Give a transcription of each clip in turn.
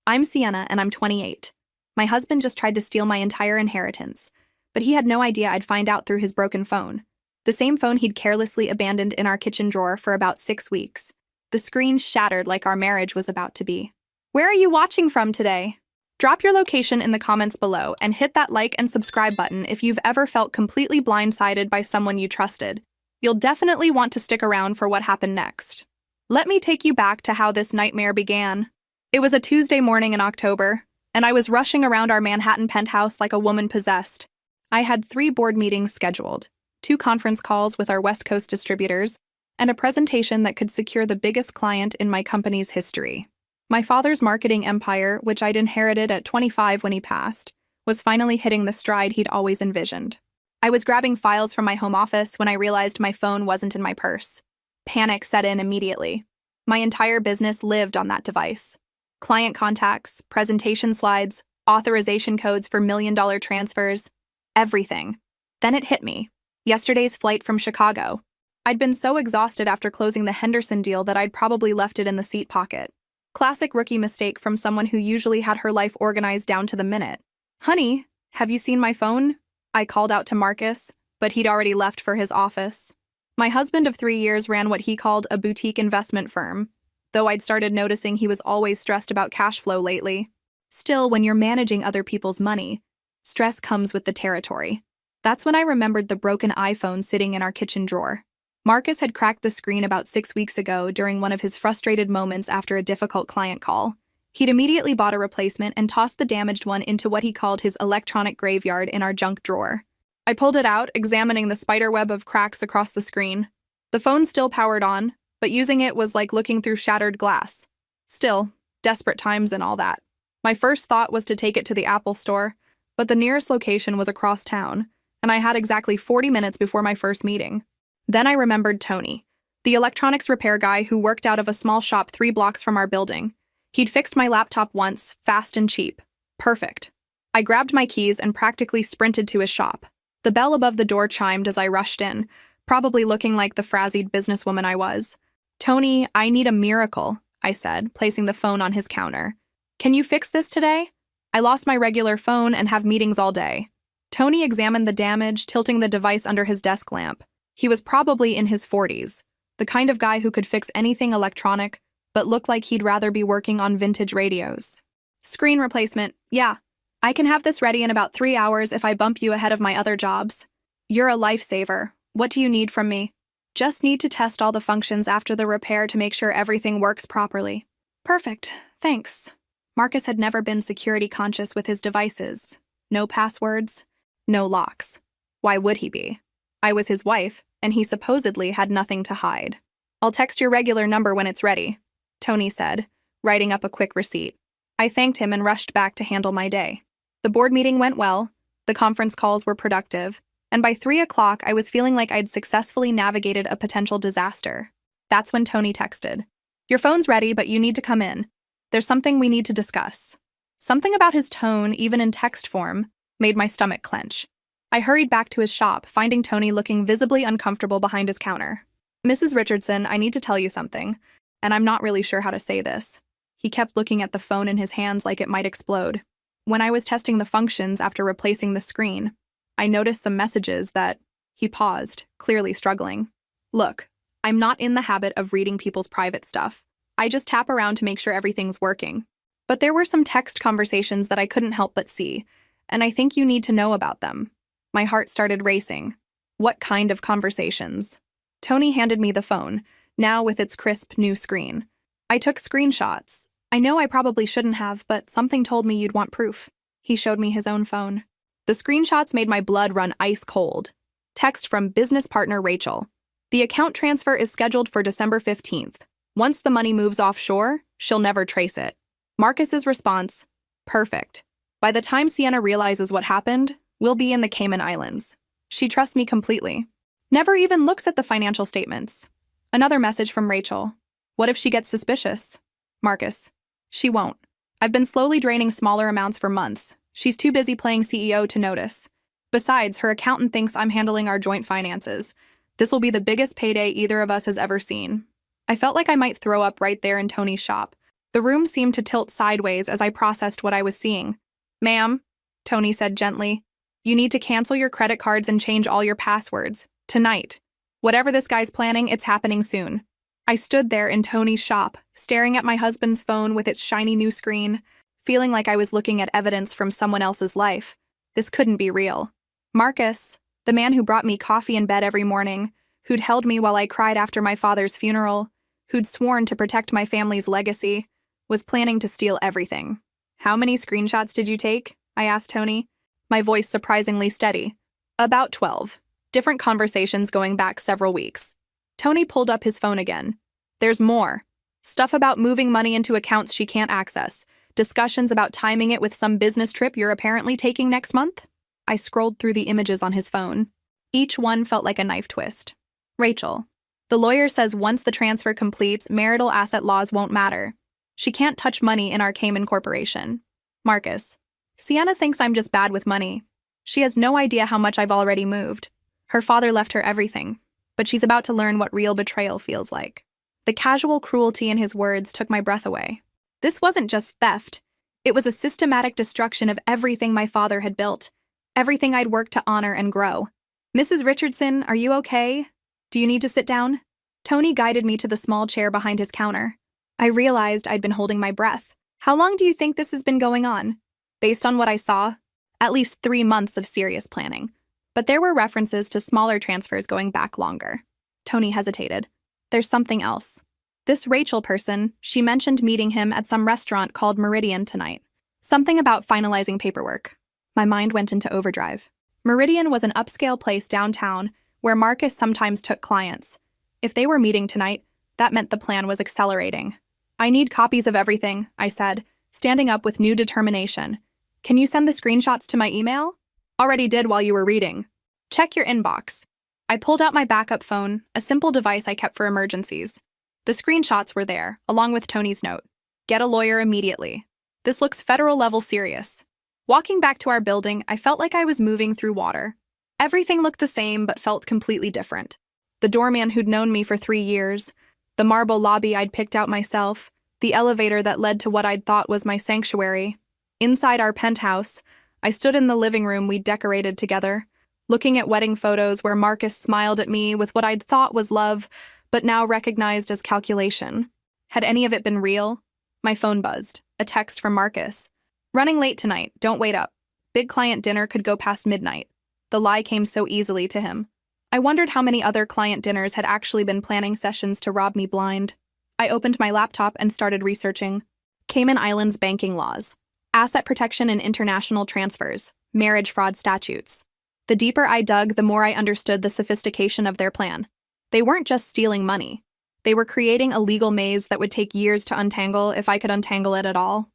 I'm Sienna, and I'm 28. My husband just tried to steal my entire inheritance, but he had no idea I'd find out through his broken phone. The same phone he'd carelessly abandoned in our kitchen drawer for about 6 weeks. The screen shattered like our marriage was about to be. Where are you watching from today? Drop your location in the comments below and hit that like and subscribe button if you've ever felt completely blindsided by someone you trusted. You'll definitely want to stick around for what happened next. Let me take you back to how this nightmare began. It was a Tuesday morning in October, and I was rushing around our Manhattan penthouse like a woman possessed. I had 3 board meetings scheduled, 2 conference calls with our West Coast distributors, and a presentation that could secure the biggest client in my company's history. My father's marketing empire, which I'd inherited at 25 when he passed, was finally hitting the stride he'd always envisioned. I was grabbing files from my home office when I realized my phone wasn't in my purse. Panic set in immediately. My entire business lived on that device. Client contacts, presentation slides, authorization codes for million-dollar transfers, everything. Then it hit me. Yesterday's flight from Chicago. I'd been so exhausted after closing the Henderson deal that I'd probably left it in the seat pocket. Classic rookie mistake from someone who usually had her life organized down to the minute. "Honey, have you seen my phone?" I called out to Marcus, but he'd already left for his office. My husband of 3 years ran what he called a boutique investment firm, though I'd started noticing he was always stressed about cash flow lately. Still, when you're managing other people's money, stress comes with the territory. That's when I remembered the broken iPhone sitting in our kitchen drawer. Marcus had cracked the screen about 6 weeks ago during one of his frustrated moments after a difficult client call. He'd immediately bought a replacement and tossed the damaged one into what he called his electronic graveyard in our junk drawer. I pulled it out, examining the spiderweb of cracks across the screen. The phone still powered on, but using it was like looking through shattered glass. Still, desperate times and all that. My first thought was to take it to the Apple store, but the nearest location was across town, and I had exactly 40 minutes before my first meeting. Then I remembered Tony, the electronics repair guy who worked out of a small shop 3 blocks from our building. He'd fixed my laptop once, fast and cheap. Perfect. I grabbed my keys and practically sprinted to his shop. The bell above the door chimed as I rushed in, probably looking like the frazzled businesswoman I was. "Tony, I need a miracle," I said, placing the phone on his counter. "Can you fix this today? I lost my regular phone and have meetings all day." Tony examined the damage, tilting the device under his desk lamp. He was probably in his 40s, the kind of guy who could fix anything electronic, but looked like he'd rather be working on vintage radios. "Screen replacement, yeah. I can have this ready in about 3 hours if I bump you ahead of my other jobs. You're a lifesaver. What do you need from me?" "Just need to test all the functions after the repair to make sure everything works properly." "Perfect, thanks." Marcus had never been security conscious with his devices. No passwords, no locks. Why would he be? I was his wife, and he supposedly had nothing to hide. "I'll text your regular number when it's ready," Tony said, writing up a quick receipt. I thanked him and rushed back to handle my day. The board meeting went well, the conference calls were productive, and by 3 o'clock I was feeling like I'd successfully navigated a potential disaster. That's when Tony texted. "Your phone's ready, but you need to come in. There's something we need to discuss." Something about his tone, even in text form, made my stomach clench. I hurried back to his shop, finding Tony looking visibly uncomfortable behind his counter. "Mrs. Richardson, I need to tell you something, and I'm not really sure how to say this." He kept looking at the phone in his hands like it might explode. When I was testing the functions after replacing the screen, I noticed some messages that... He paused, clearly struggling. "Look, I'm not in the habit of reading people's private stuff. I just tap around to make sure everything's working. But there were some text conversations that I couldn't help but see, and I think you need to know about them." My heart started racing. What kind of conversations? Tony handed me the phone, now with its crisp new screen. I took screenshots. I know I probably shouldn't have, but something told me you'd want proof. He showed me his own phone. The screenshots made my blood run ice cold. Text from business partner Rachel. "The account transfer is scheduled for December 15th. Once the money moves offshore, she'll never trace it." Marcus's response, "Perfect. By the time Sienna realizes what happened, we'll be in the Cayman Islands. She trusts me completely. Never even looks at the financial statements." Another message from Rachel. "What if she gets suspicious?" Marcus. "She won't. I've been slowly draining smaller amounts for months. She's too busy playing CEO to notice. Besides, her accountant thinks I'm handling our joint finances. This will be the biggest payday either of us has ever seen." I felt like I might throw up right there in Tony's shop, The room seemed to tilt sideways as I processed what I was seeing. "Ma'am," Tony said gently, "you need to cancel your credit cards and change all your passwords. Tonight. Whatever this guy's planning, it's happening soon." I stood there in Tony's shop, staring at my husband's phone with its shiny new screen, feeling like I was looking at evidence from someone else's life. This couldn't be real. Marcus, the man who brought me coffee in bed every morning, who'd held me while I cried after my father's funeral, who'd sworn to protect my family's legacy, was planning to steal everything. "How many screenshots did you take?" I asked Tony, my voice surprisingly steady. "About 12. Different conversations going back several weeks." Tony pulled up his phone again. "There's more. Stuff about moving money into accounts she can't access. Discussions about timing it with some business trip you're apparently taking next month." I scrolled through the images on his phone. Each one felt like a knife twist. "Rachel, the lawyer says once the transfer completes, marital asset laws won't matter. She can't touch money in our Cayman corporation." "Marcus, Sienna thinks I'm just bad with money. She has no idea how much I've already moved. Her father left her everything, but she's about to learn what real betrayal feels like." The casual cruelty in his words took my breath away. This wasn't just theft. It was a systematic destruction of everything my father had built, everything I'd worked to honor and grow. "Mrs. Richardson, are you okay? Do you need to sit down?" Tony guided me to the small chair behind his counter. I realized I'd been holding my breath. "How long do you think this has been going on?" Based on what I saw, at least 3 months of serious planning. But there were references to smaller transfers going back longer. Tony hesitated. "There's something else. This Rachel person, she mentioned meeting him at some restaurant called Meridian tonight. Something about finalizing paperwork." My mind went into overdrive. Meridian was an upscale place downtown where Marcus sometimes took clients. If they were meeting tonight, that meant the plan was accelerating. "I need copies of everything," I said, standing up with new determination. "Can you send the screenshots to my email?" "Already did while you were reading." "Check your inbox." I pulled out my backup phone, a simple device I kept for emergencies. The screenshots were there, along with Tony's note. "Get a lawyer immediately. This looks federal-level serious." Walking back to our building, I felt like I was moving through water. Everything looked the same but felt completely different. The doorman who'd known me for 3 years, the marble lobby I'd picked out myself, the elevator that led to what I'd thought was my sanctuary. Inside our penthouse, I stood in the living room we'd decorated together, looking at wedding photos where Marcus smiled at me with what I'd thought was love, but now recognized as calculation. Had any of it been real? My phone buzzed. A text from Marcus. "Running late tonight, don't wait up. Big client dinner could go past midnight." The lie came so easily to him. I wondered how many other client dinners had actually been planning sessions to rob me blind. I opened my laptop and started researching. Cayman Islands banking laws, asset protection and international transfers, marriage fraud statutes. The deeper I dug, the more I understood the sophistication of their plan. They weren't just stealing money. They were creating a legal maze that would take years to untangle if I could untangle it at all.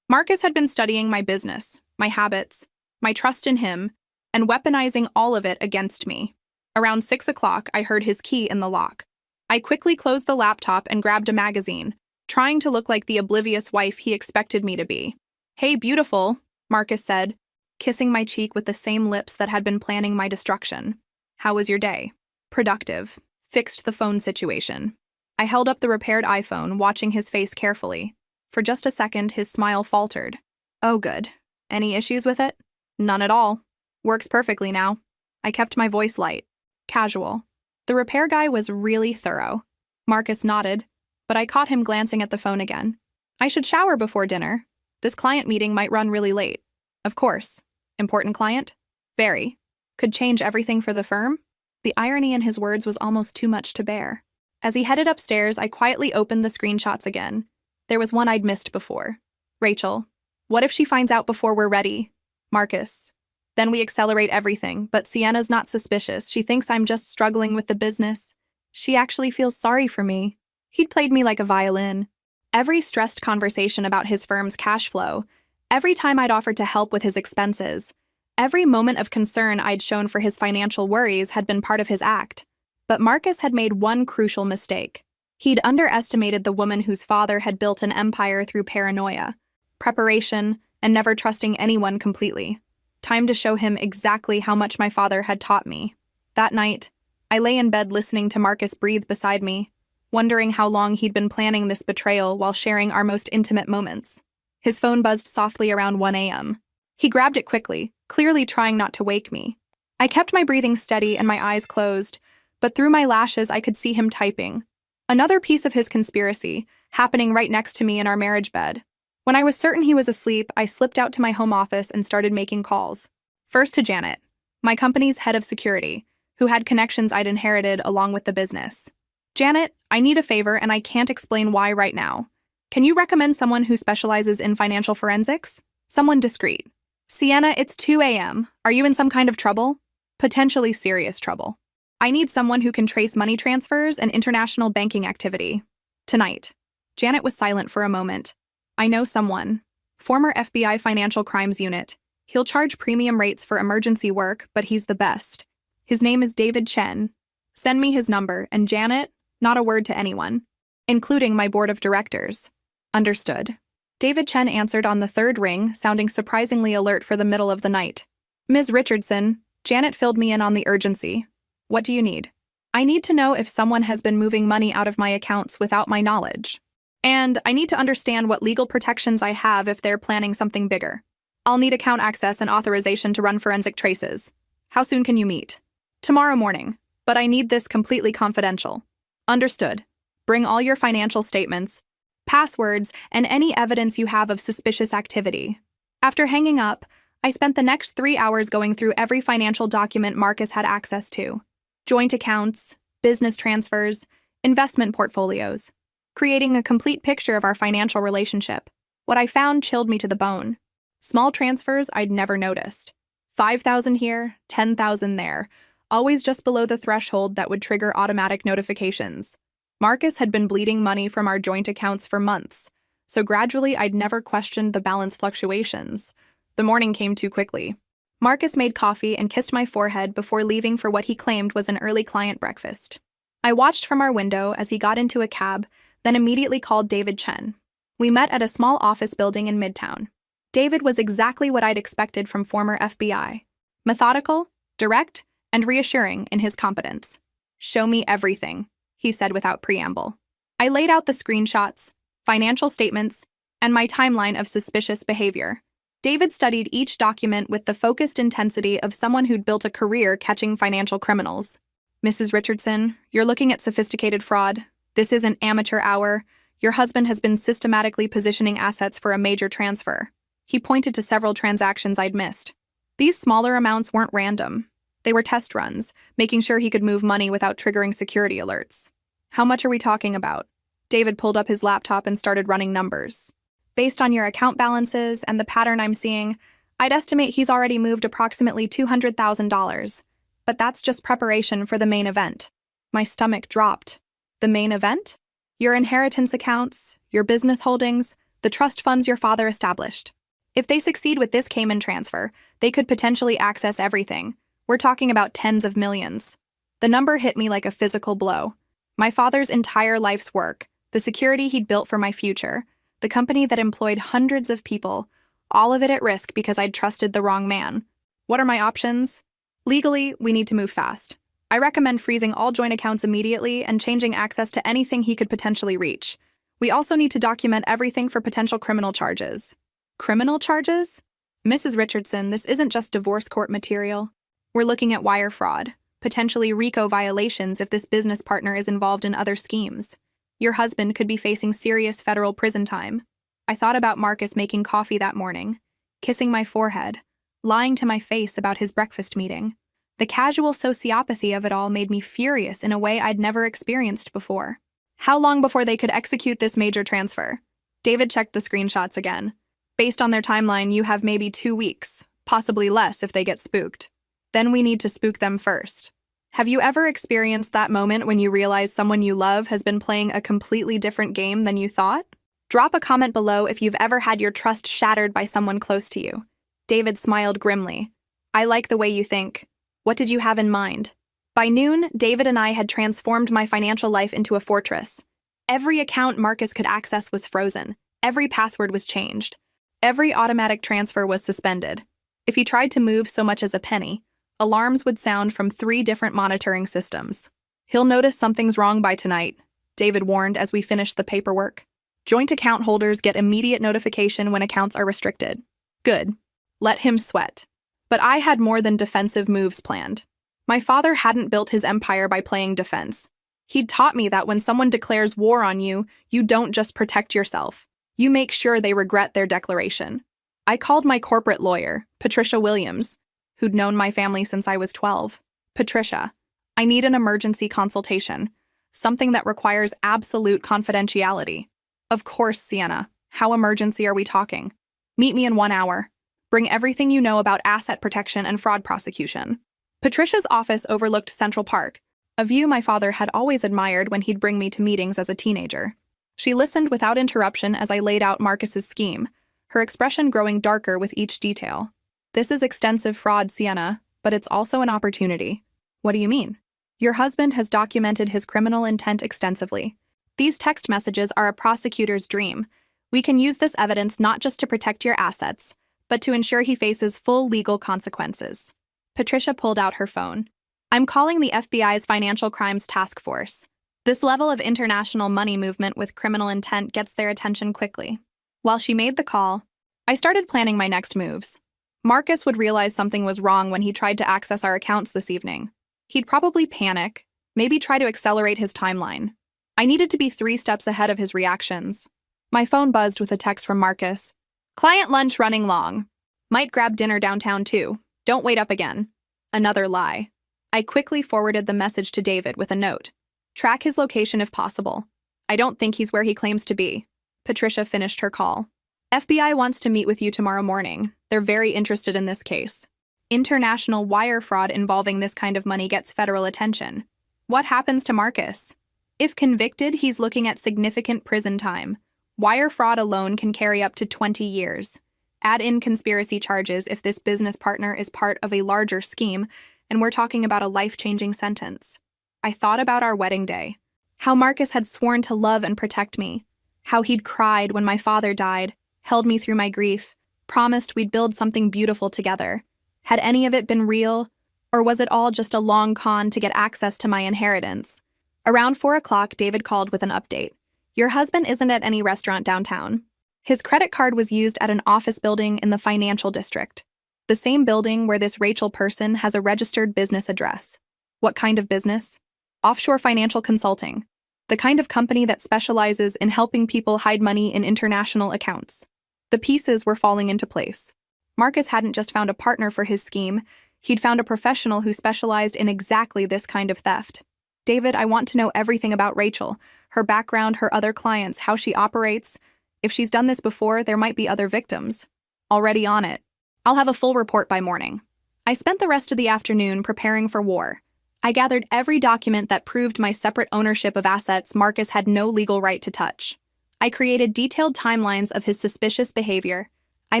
Marcus had been studying my business, my habits, my trust in him, and weaponizing all of it against me. Around 6 o'clock, I heard his key in the lock. I quickly closed the laptop and grabbed a magazine, trying to look like the oblivious wife he expected me to be. "Hey, beautiful," Marcus said, kissing my cheek with the same lips that had been planning my destruction. "How was your day?" "Productive." Fixed the phone situation. I held up the repaired iPhone, watching his face carefully. For just a second, his smile faltered. "Oh, good. Any issues with it?" "None at all. Works perfectly now." I kept my voice light, casual. The repair guy was really thorough. Marcus nodded, but I caught him glancing at the phone again. "I should shower before dinner. This client meeting might run really late." "Of course. Important client?" "Very. Could change everything for the firm?" The irony in his words was almost too much to bear. As he headed upstairs, I quietly opened the screenshots again. There was one I'd missed before. "Rachel, what if she finds out before we're ready?" "Marcus, then we accelerate everything, but Sienna's not suspicious. She thinks I'm just struggling with the business. She actually feels sorry for me." He'd played me like a violin. Every stressed conversation about his firm's cash flow, every time I'd offered to help with his expenses, every moment of concern I'd shown for his financial worries had been part of his act. But Marcus had made one crucial mistake. He'd underestimated the woman whose father had built an empire through paranoia, preparation, and never trusting anyone completely. Time to show him exactly how much my father had taught me. That night, I lay in bed listening to Marcus breathe beside me, wondering how long he'd been planning this betrayal while sharing our most intimate moments. His phone buzzed softly around 1 a.m. He grabbed it quickly, clearly trying not to wake me. I kept my breathing steady and my eyes closed, but through my lashes I could see him typing. Another piece of his conspiracy, happening right next to me in our marriage bed. When I was certain he was asleep, I slipped out to my home office and started making calls. First to Janet, my company's head of security, who had connections I'd inherited along with the business. Janet, I need a favor and I can't explain why right now. Can you recommend someone who specializes in financial forensics? Someone discreet. Sienna, it's 2 a.m. Are you in some kind of trouble? Potentially serious trouble. I need someone who can trace money transfers and international banking activity. Tonight. Janet was silent for a moment. I know someone. Former FBI Financial Crimes Unit. He'll charge premium rates for emergency work, but he's the best. His name is David Chen. Send me his number, and Janet, not a word to anyone, including my board of directors. Understood. David Chen answered on the third ring, sounding surprisingly alert for the middle of the night. Ms. Richardson, Janet filled me in on the urgency. What do you need? I need to know if someone has been moving money out of my accounts without my knowledge. And I need to understand what legal protections I have if they're planning something bigger. I'll need account access and authorization to run forensic traces. How soon can you meet? Tomorrow morning, but I need this completely confidential. Understood. Bring all your financial statements, passwords, and any evidence you have of suspicious activity. After hanging up, I spent the next 3 hours going through every financial document Marcus had access to. Joint accounts, business transfers, investment portfolios, creating a complete picture of our financial relationship. What I found chilled me to the bone. Small transfers I'd never noticed. 5,000 here, 10,000 there, always just below the threshold that would trigger automatic notifications. Marcus had been bleeding money from our joint accounts for months, so gradually I'd never questioned the balance fluctuations. The morning came too quickly. Marcus made coffee and kissed my forehead before leaving for what he claimed was an early client breakfast. I watched from our window as he got into a cab, then immediately called David Chen. We met at a small office building in Midtown. David was exactly what I'd expected from former FBI. Methodical, direct, and reassuring in his competence. Show me everything, he said without preamble. I laid out the screenshots, financial statements, and my timeline of suspicious behavior. David studied each document with the focused intensity of someone who'd built a career catching financial criminals. Mrs. Richardson, you're looking at sophisticated fraud. This isn't amateur hour. Your husband has been systematically positioning assets for a major transfer. He pointed to several transactions I'd missed. These smaller amounts weren't random. They were test runs, making sure he could move money without triggering security alerts. How much are we talking about? David pulled up his laptop and started running numbers. Based on your account balances and the pattern I'm seeing, I'd estimate he's already moved approximately $200,000. But that's just preparation for the main event. My stomach dropped. The main event? Your inheritance accounts, your business holdings, the trust funds your father established. If they succeed with this Cayman transfer, they could potentially access everything. We're talking about tens of millions. The number hit me like a physical blow. My father's entire life's work, the security he'd built for my future, the company that employed hundreds of people, all of it at risk because I'd trusted the wrong man. What are my options? Legally, we need to move fast. I recommend freezing all joint accounts immediately and changing access to anything he could potentially reach. We also need to document everything for potential criminal charges. Criminal charges? Mrs. Richardson, this isn't just divorce court material. We're looking at wire fraud, potentially RICO violations if this business partner is involved in other schemes. Your husband could be facing serious federal prison time. I thought about Marcus making coffee that morning, kissing my forehead, lying to my face about his breakfast meeting. The casual sociopathy of it all made me furious in a way I'd never experienced before. How long before they could execute this major transfer? David checked the screenshots again. Based on their timeline, you have maybe 2 weeks, possibly less if they get spooked. Then we need to spook them first. Have you ever experienced that moment when you realize someone you love has been playing a completely different game than you thought? Drop a comment below if you've ever had your trust shattered by someone close to you. David smiled grimly. I like the way you think. What did you have in mind? By noon, David and I had transformed my financial life into a fortress. Every account Marcus could access was frozen. Every password was changed. Every automatic transfer was suspended. If he tried to move so much as a penny, alarms would sound from 3 different monitoring systems. He'll notice something's wrong by tonight. David warned as we finished the paperwork. Joint account holders get immediate notification when accounts are restricted. Good. Let him sweat. But I had more than defensive moves planned. My father hadn't built his empire by playing defense. He'd taught me that when someone declares war on you, you don't just protect yourself. You make sure they regret their declaration. I called my corporate lawyer, Patricia Williams, who'd known my family since I was 12. Patricia, I need an emergency consultation, something that requires absolute confidentiality. Of course, Sienna. How emergency are we talking? Meet me in 1 hour. Bring everything you know about asset protection and fraud prosecution. Patricia's office overlooked Central Park, a view my father had always admired when he'd bring me to meetings as a teenager. She listened without interruption as I laid out Marcus's scheme, her expression growing darker with each detail. This is extensive fraud, Sienna, but it's also an opportunity. What do you mean? Your husband has documented his criminal intent extensively. These text messages are a prosecutor's dream. We can use this evidence not just to protect your assets, but to ensure he faces full legal consequences. Patricia pulled out her phone. I'm calling the FBI's Financial Crimes Task Force. This level of international money movement with criminal intent gets their attention quickly. While she made the call, I started planning my next moves. Marcus would realize something was wrong when he tried to access our accounts this evening. He'd probably panic, maybe try to accelerate his timeline. I needed to be 3 steps ahead of his reactions. My phone buzzed with a text from Marcus. Client lunch running long. Might grab dinner downtown too. Don't wait up again. Another lie. I quickly forwarded the message to David with a note. Track his location if possible. I don't think he's where he claims to be. Patricia finished her call. FBI wants to meet with you tomorrow morning. They're very interested in this case. International wire fraud involving this kind of money gets federal attention. What happens to Marcus? If convicted, he's looking at significant prison time. Wire fraud alone can carry up to 20 years. Add in conspiracy charges if this business partner is part of a larger scheme, and we're talking about a life-changing sentence. I thought about our wedding day. How Marcus had sworn to love and protect me. How he'd cried when my father died, held me through my grief, promised we'd build something beautiful together. Had any of it been real, or was it all just a long con to get access to my inheritance? Around 4 o'clock, David called with an update. Your husband isn't at any restaurant downtown. His credit card was used at an office building in the financial district, the same building where this Rachel person has a registered business address. What kind of business? Offshore financial consulting, the kind of company that specializes in helping people hide money in international accounts. The pieces were falling into place. Marcus hadn't just found a partner for his scheme, he'd found a professional who specialized in exactly this kind of theft. David, I want to know everything about Rachel, her background, her other clients, how she operates. If she's done this before, there might be other victims. Already on it. I'll have a full report by morning. I spent the rest of the afternoon preparing for war. I gathered every document that proved my separate ownership of assets Marcus had no legal right to touch. I created detailed timelines of his suspicious behavior. I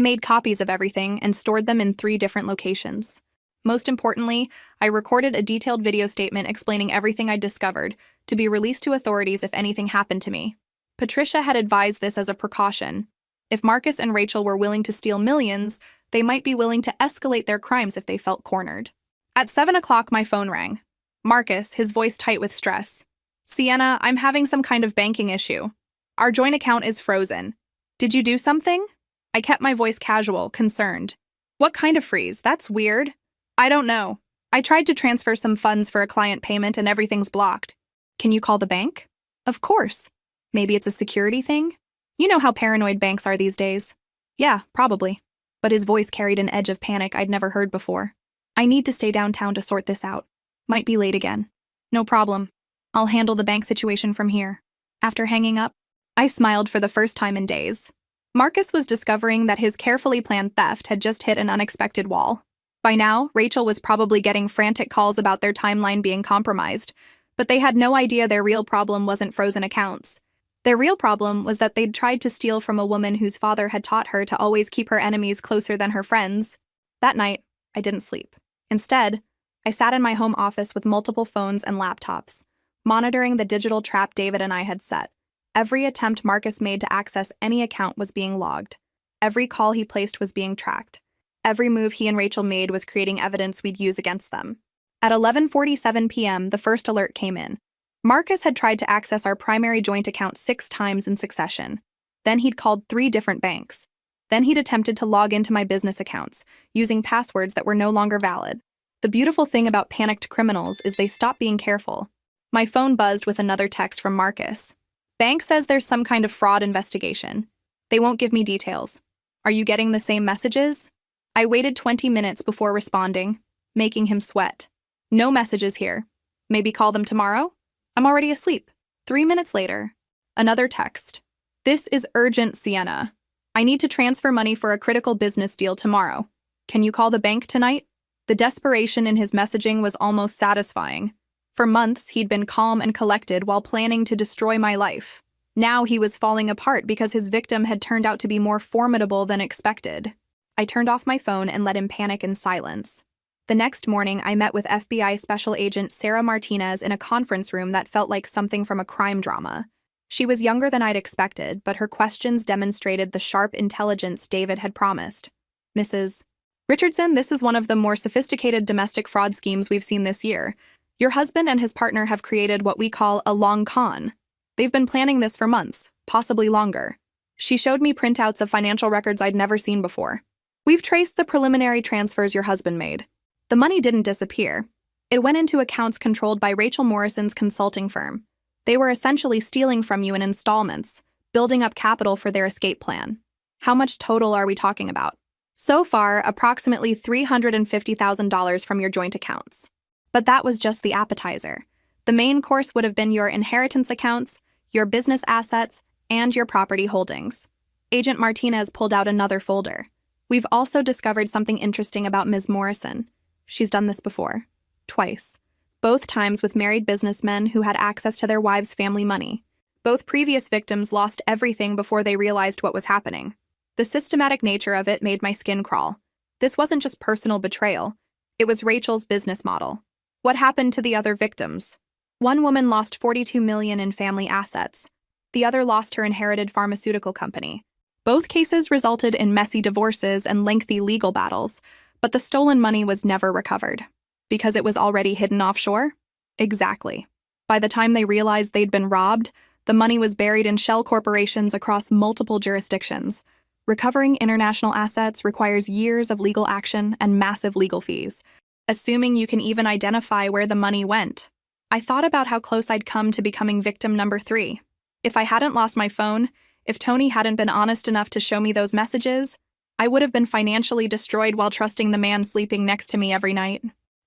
made copies of everything and stored them in 3 different locations. Most importantly, I recorded a detailed video statement explaining everything I'd discovered, to be released to authorities if anything happened to me. Patricia had advised this as a precaution. If Marcus and Rachel were willing to steal millions, they might be willing to escalate their crimes if they felt cornered. At 7 o'clock, my phone rang. Marcus, his voice tight with stress. Sienna, I'm having some kind of banking issue. Our joint account is frozen. Did you do something? I kept my voice casual, concerned. What kind of freeze? That's weird. I don't know. I tried to transfer some funds for a client payment and everything's blocked. Can you call the bank? Of course. Maybe it's a security thing? You know how paranoid banks are these days. Yeah, probably. But his voice carried an edge of panic I'd never heard before. I need to stay downtown to sort this out. Might be late again. No problem. I'll handle the bank situation from here. After hanging up, I smiled for the first time in days. Marcus was discovering that his carefully planned theft had just hit an unexpected wall. By now, Rachel was probably getting frantic calls about their timeline being compromised, but they had no idea their real problem wasn't frozen accounts. Their real problem was that they'd tried to steal from a woman whose father had taught her to always keep her enemies closer than her friends. That night, I didn't sleep. Instead, I sat in my home office with multiple phones and laptops, monitoring the digital trap David and I had set. Every attempt Marcus made to access any account was being logged. Every call he placed was being tracked. Every move he and Rachel made was creating evidence we'd use against them. At 11:47 p.m., the first alert came in. Marcus had tried to access our primary joint account 6 times in succession. Then he'd called 3 different banks. Then he'd attempted to log into my business accounts, using passwords that were no longer valid. The beautiful thing about panicked criminals is they stop being careful. My phone buzzed with another text from Marcus. Bank says there's some kind of fraud investigation. They won't give me details. Are you getting the same messages? I waited 20 minutes before responding, making him sweat. No messages here. Maybe call them tomorrow? I'm already asleep. 3 minutes later, another text. This is urgent, Sienna. I need to transfer money for a critical business deal tomorrow. Can you call the bank tonight? The desperation in his messaging was almost satisfying. For months, he'd been calm and collected while planning to destroy my life. Now he was falling apart because his victim had turned out to be more formidable than expected. I turned off my phone and let him panic in silence. The next morning, I met with FBI Special Agent Sarah Martinez in a conference room that felt like something from a crime drama. She was younger than I'd expected, but her questions demonstrated the sharp intelligence David had promised. Mrs. Richardson, this is one of the more sophisticated domestic fraud schemes we've seen this year. Your husband and his partner have created what we call a long con. They've been planning this for months, possibly longer. She showed me printouts of financial records I'd never seen before. We've traced the preliminary transfers your husband made. The money didn't disappear. It went into accounts controlled by Rachel Morrison's consulting firm. They were essentially stealing from you in installments, building up capital for their escape plan. How much total are we talking about? So far, approximately $350,000 from your joint accounts. But that was just the appetizer. The main course would have been your inheritance accounts, your business assets, and your property holdings. Agent Martinez pulled out another folder. We've also discovered something interesting about Ms. Morrison. She's done this before. Twice. Both times with married businessmen who had access to their wives' family money. Both previous victims lost everything before they realized what was happening. The systematic nature of it made my skin crawl. This wasn't just personal betrayal. It was Rachel's business model. What happened to the other victims? One woman lost $42 million in family assets. The other lost her inherited pharmaceutical company. Both cases resulted in messy divorces and lengthy legal battles, but the stolen money was never recovered. Because it was already hidden offshore? Exactly. By the time they realized they'd been robbed, the money was buried in shell corporations across multiple jurisdictions. Recovering international assets requires years of legal action and massive legal fees, assuming you can even identify where the money went. I thought about how close I'd come to becoming victim number 3. If I hadn't lost my phone, if Tony hadn't been honest enough to show me those messages, I would have been financially destroyed while trusting the man sleeping next to me every night.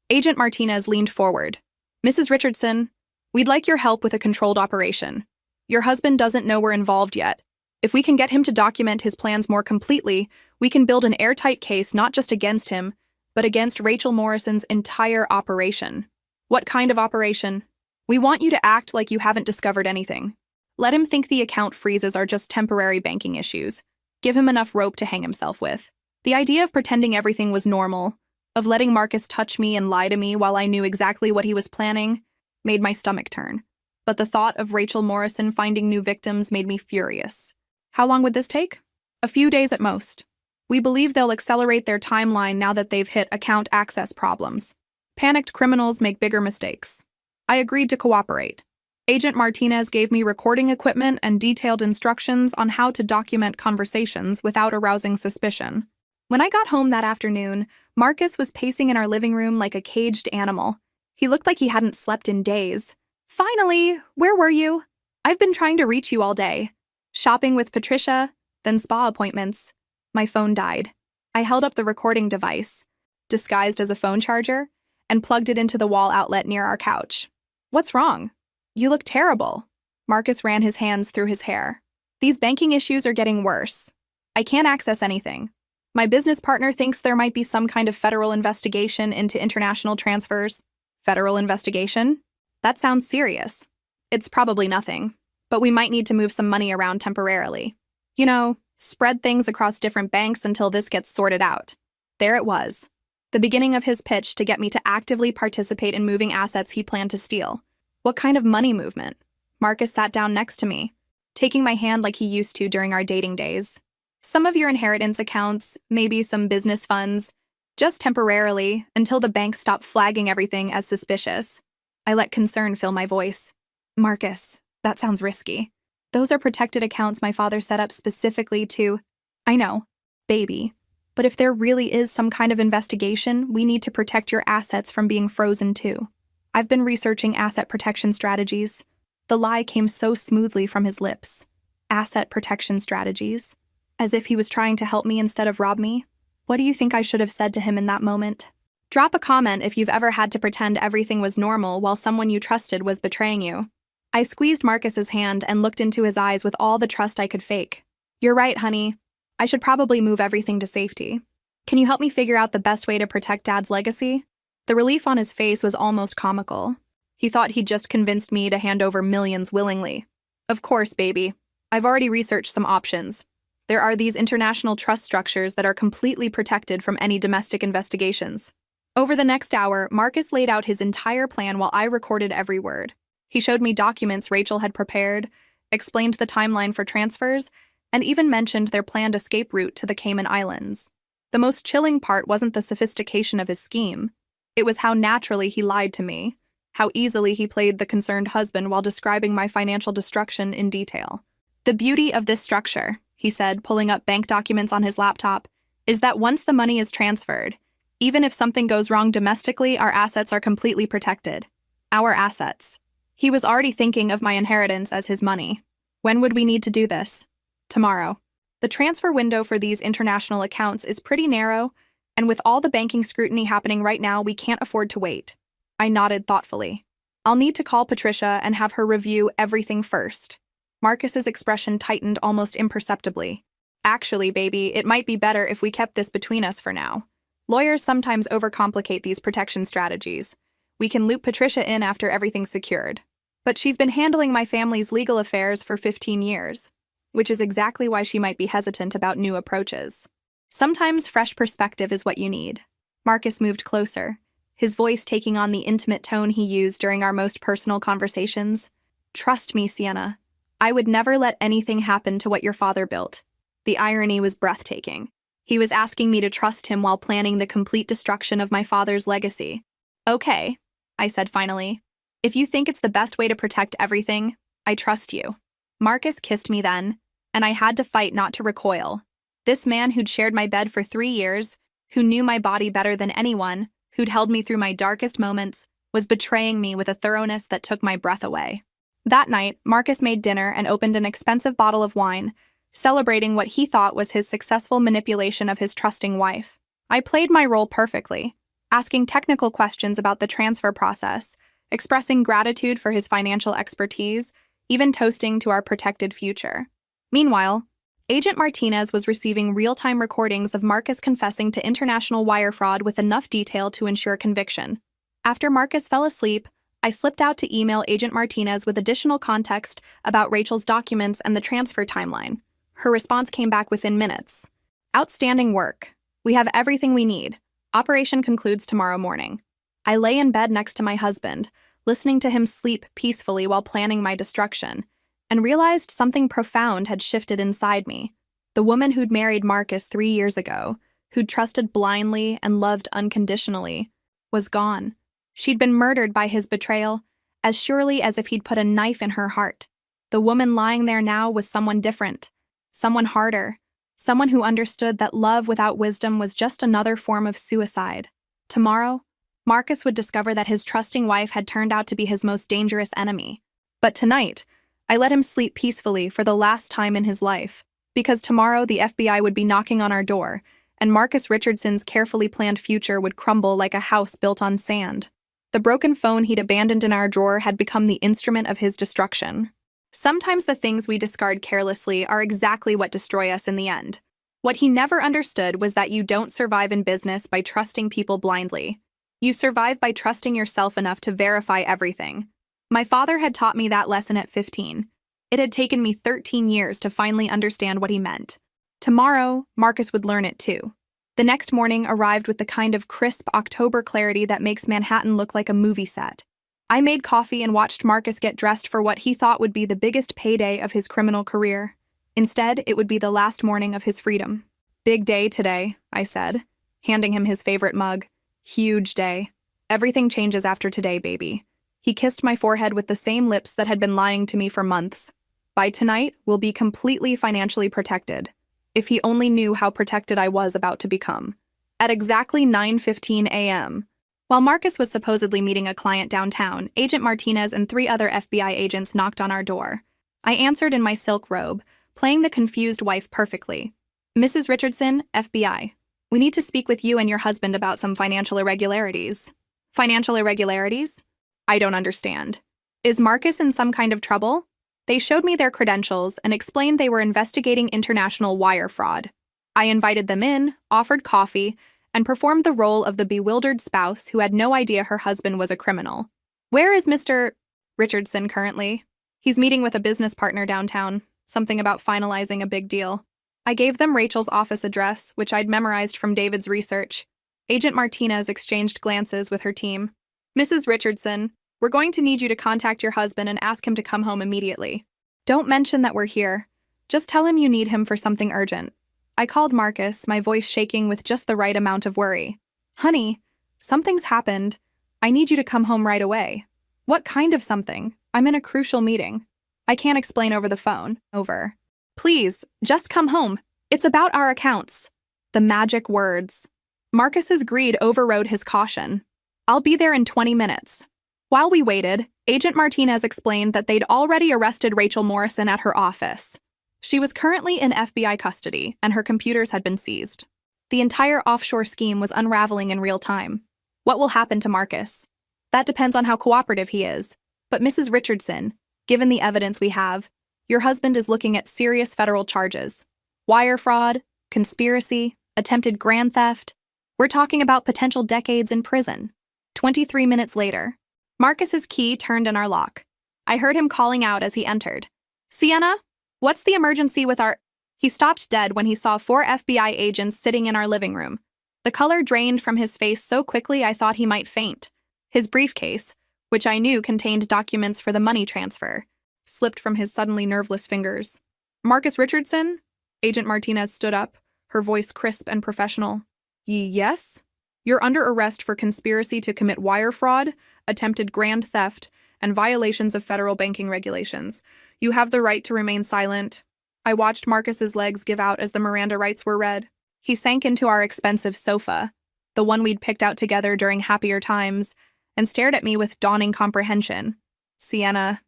Agent Martinez leaned forward. Mrs. Richardson, we'd like your help with a controlled operation. Your husband doesn't know we're involved yet. If we can get him to document his plans more completely, we can build an airtight case not just against him, but against Rachel Morrison's entire operation. What kind of operation? We want you to act like you haven't discovered anything. Let him think the account freezes are just temporary banking issues. Give him enough rope to hang himself with. The idea of pretending everything was normal, of letting Marcus touch me and lie to me while I knew exactly what he was planning, made my stomach turn. But the thought of Rachel Morrison finding new victims made me furious. How long would this take? A few days at most. We believe they'll accelerate their timeline now that they've hit account access problems. Panicked criminals make bigger mistakes. I agreed to cooperate. Agent Martinez gave me recording equipment and detailed instructions on how to document conversations without arousing suspicion. When I got home that afternoon, Marcus was pacing in our living room like a caged animal. He looked like he hadn't slept in days. Finally, where were you? I've been trying to reach you all day. Shopping with Patricia, then spa appointments. My phone died. I held up the recording device, disguised as a phone charger, and plugged it into the wall outlet near our couch. What's wrong? You look terrible. Marcus ran his hands through his hair. These banking issues are getting worse. I can't access anything. My business partner thinks there might be some kind of federal investigation into international transfers. Federal investigation? That sounds serious. It's probably nothing, but we might need to move some money around temporarily. You know, spread things across different banks until this gets sorted out. There it was. The beginning of his pitch to get me to actively participate in moving assets he planned to steal. What kind of money movement? Marcus sat down next to me, taking my hand like he used to during our dating days. Some of your inheritance accounts, maybe some business funds, just temporarily, until the bank stopped flagging everything as suspicious. I let concern fill my voice. Marcus, that sounds risky. Those are protected accounts my father set up specifically to— I know, baby. But if there really is some kind of investigation, we need to protect your assets from being frozen too. I've been researching asset protection strategies. The lie came so smoothly from his lips. Asset protection strategies. As if he was trying to help me instead of rob me. What do you think I should have said to him in that moment? Drop a comment if you've ever had to pretend everything was normal while someone you trusted was betraying you. I squeezed Marcus's hand and looked into his eyes with all the trust I could fake. You're right, honey. I should probably move everything to safety. Can you help me figure out the best way to protect Dad's legacy? The relief on his face was almost comical. He thought he'd just convinced me to hand over millions willingly. Of course, baby. I've already researched some options. There are these international trust structures that are completely protected from any domestic investigations. Over the next hour, Marcus laid out his entire plan while I recorded every word. He showed me documents Rachel had prepared, explained the timeline for transfers, and even mentioned their planned escape route to the Cayman Islands. The most chilling part wasn't the sophistication of his scheme. It was how naturally he lied to me, how easily he played the concerned husband while describing my financial destruction in detail. The beauty of this structure, he said, pulling up bank documents on his laptop, is that once the money is transferred, even if something goes wrong domestically, our assets are completely protected. Our assets. He was already thinking of my inheritance as his money. When would we need to do this? Tomorrow. The transfer window for these international accounts is pretty narrow, and with all the banking scrutiny happening right now, we can't afford to wait. I nodded thoughtfully. I'll need to call Patricia and have her review everything first. Marcus's expression tightened almost imperceptibly. Actually, baby, it might be better if we kept this between us for now. Lawyers sometimes overcomplicate these protection strategies. We can loop Patricia in after everything's secured. But she's been handling my family's legal affairs for 15 years, which is exactly why she might be hesitant about new approaches. Sometimes fresh perspective is what you need. Marcus moved closer, his voice taking on the intimate tone he used during our most personal conversations. Trust me, Sienna. I would never let anything happen to what your father built. The irony was breathtaking. He was asking me to trust him while planning the complete destruction of my father's legacy. Okay, I said finally. If you think it's the best way to protect everything, I trust you. Marcus kissed me then, and I had to fight not to recoil. This man who'd shared my bed for 3 years, who knew my body better than anyone, who'd held me through my darkest moments, was betraying me with a thoroughness that took my breath away. That night, Marcus made dinner and opened an expensive bottle of wine, celebrating what he thought was his successful manipulation of his trusting wife. I played my role perfectly, asking technical questions about the transfer process, expressing gratitude for his financial expertise, even toasting to our protected future. Meanwhile, Agent Martinez was receiving real-time recordings of Marcus confessing to international wire fraud with enough detail to ensure conviction. After Marcus fell asleep, I slipped out to email Agent Martinez with additional context about Rachel's documents and the transfer timeline. Her response came back within minutes. Outstanding work. We have everything we need. Operation concludes tomorrow morning. I lay in bed next to my husband, listening to him sleep peacefully while planning my destruction, and realized something profound had shifted inside me. The woman who'd married Marcus 3 years ago, who'd trusted blindly and loved unconditionally, was gone. She'd been murdered by his betrayal, as surely as if he'd put a knife in her heart. The woman lying there now was someone different, someone harder, someone who understood that love without wisdom was just another form of suicide. Tomorrow, Marcus would discover that his trusting wife had turned out to be his most dangerous enemy. But tonight, I let him sleep peacefully for the last time in his life, because tomorrow the FBI would be knocking on our door, and Marcus Richardson's carefully planned future would crumble like a house built on sand. The broken phone he'd abandoned in our drawer had become the instrument of his destruction. Sometimes the things we discard carelessly are exactly what destroy us in the end. What he never understood was that you don't survive in business by trusting people blindly. You survive by trusting yourself enough to verify everything. My father had taught me that lesson at 15. It had taken me 13 years to finally understand what he meant. Tomorrow, Marcus would learn it too. The next morning arrived with the kind of crisp October clarity that makes Manhattan look like a movie set. I made coffee and watched Marcus get dressed for what he thought would be the biggest payday of his criminal career. Instead, it would be the last morning of his freedom. Big day today, I said, handing him his favorite mug. Huge day. Everything changes after today, baby. He kissed my forehead with the same lips that had been lying to me for months. By tonight, we'll be completely financially protected. If he only knew how protected I was about to become. At exactly 9:15 a.m., while Marcus was supposedly meeting a client downtown, Agent Martinez and 3 other FBI agents knocked on our door. I answered in my silk robe, playing the confused wife perfectly. Mrs. Richardson, FBI. We need to speak with you and your husband about some financial irregularities. Financial irregularities? I don't understand. Is Marcus in some kind of trouble? They showed me their credentials and explained they were investigating international wire fraud. I invited them in, offered coffee, and performed the role of the bewildered spouse who had no idea her husband was a criminal. Where is Mr. Richardson currently? He's meeting with a business partner downtown, something about finalizing a big deal. I gave them Rachel's office address, which I'd memorized from David's research. Agent Martinez exchanged glances with her team. Mrs. Richardson, we're going to need you to contact your husband and ask him to come home immediately. Don't mention that we're here. Just tell him you need him for something urgent. I called Marcus, my voice shaking with just the right amount of worry. Honey, something's happened. I need you to come home right away. What kind of something? I'm in a crucial meeting. I can't explain over the phone. Over. Please, just come home. It's about our accounts. The magic words. Marcus's greed overrode his caution. I'll be there in 20 minutes. While we waited, Agent Martinez explained that they'd already arrested Rachel Morrison at her office. She was currently in FBI custody, and her computers had been seized. The entire offshore scheme was unraveling in real time. What will happen to Marcus? That depends on how cooperative he is. But Mrs. Richardson, given the evidence we have, your husband is looking at serious federal charges. Wire fraud, conspiracy, attempted grand theft. We're talking about potential decades in prison. 23 minutes later, Marcus's key turned in our lock. I heard him calling out as he entered. Sienna, what's the emergency with our... He stopped dead when he saw 4 FBI agents sitting in our living room. The color drained from his face so quickly I thought he might faint. His briefcase, which I knew contained documents for the money transfer, slipped from his suddenly nerveless fingers. Marcus Richardson? Agent Martinez stood up, her voice crisp and professional. Yes? You're under arrest for conspiracy to commit wire fraud, attempted grand theft, and violations of federal banking regulations. You have the right to remain silent. I watched Marcus's legs give out as the Miranda rights were read. He sank into our expensive sofa, the one we'd picked out together during happier times, and stared at me with dawning comprehension. Sienna,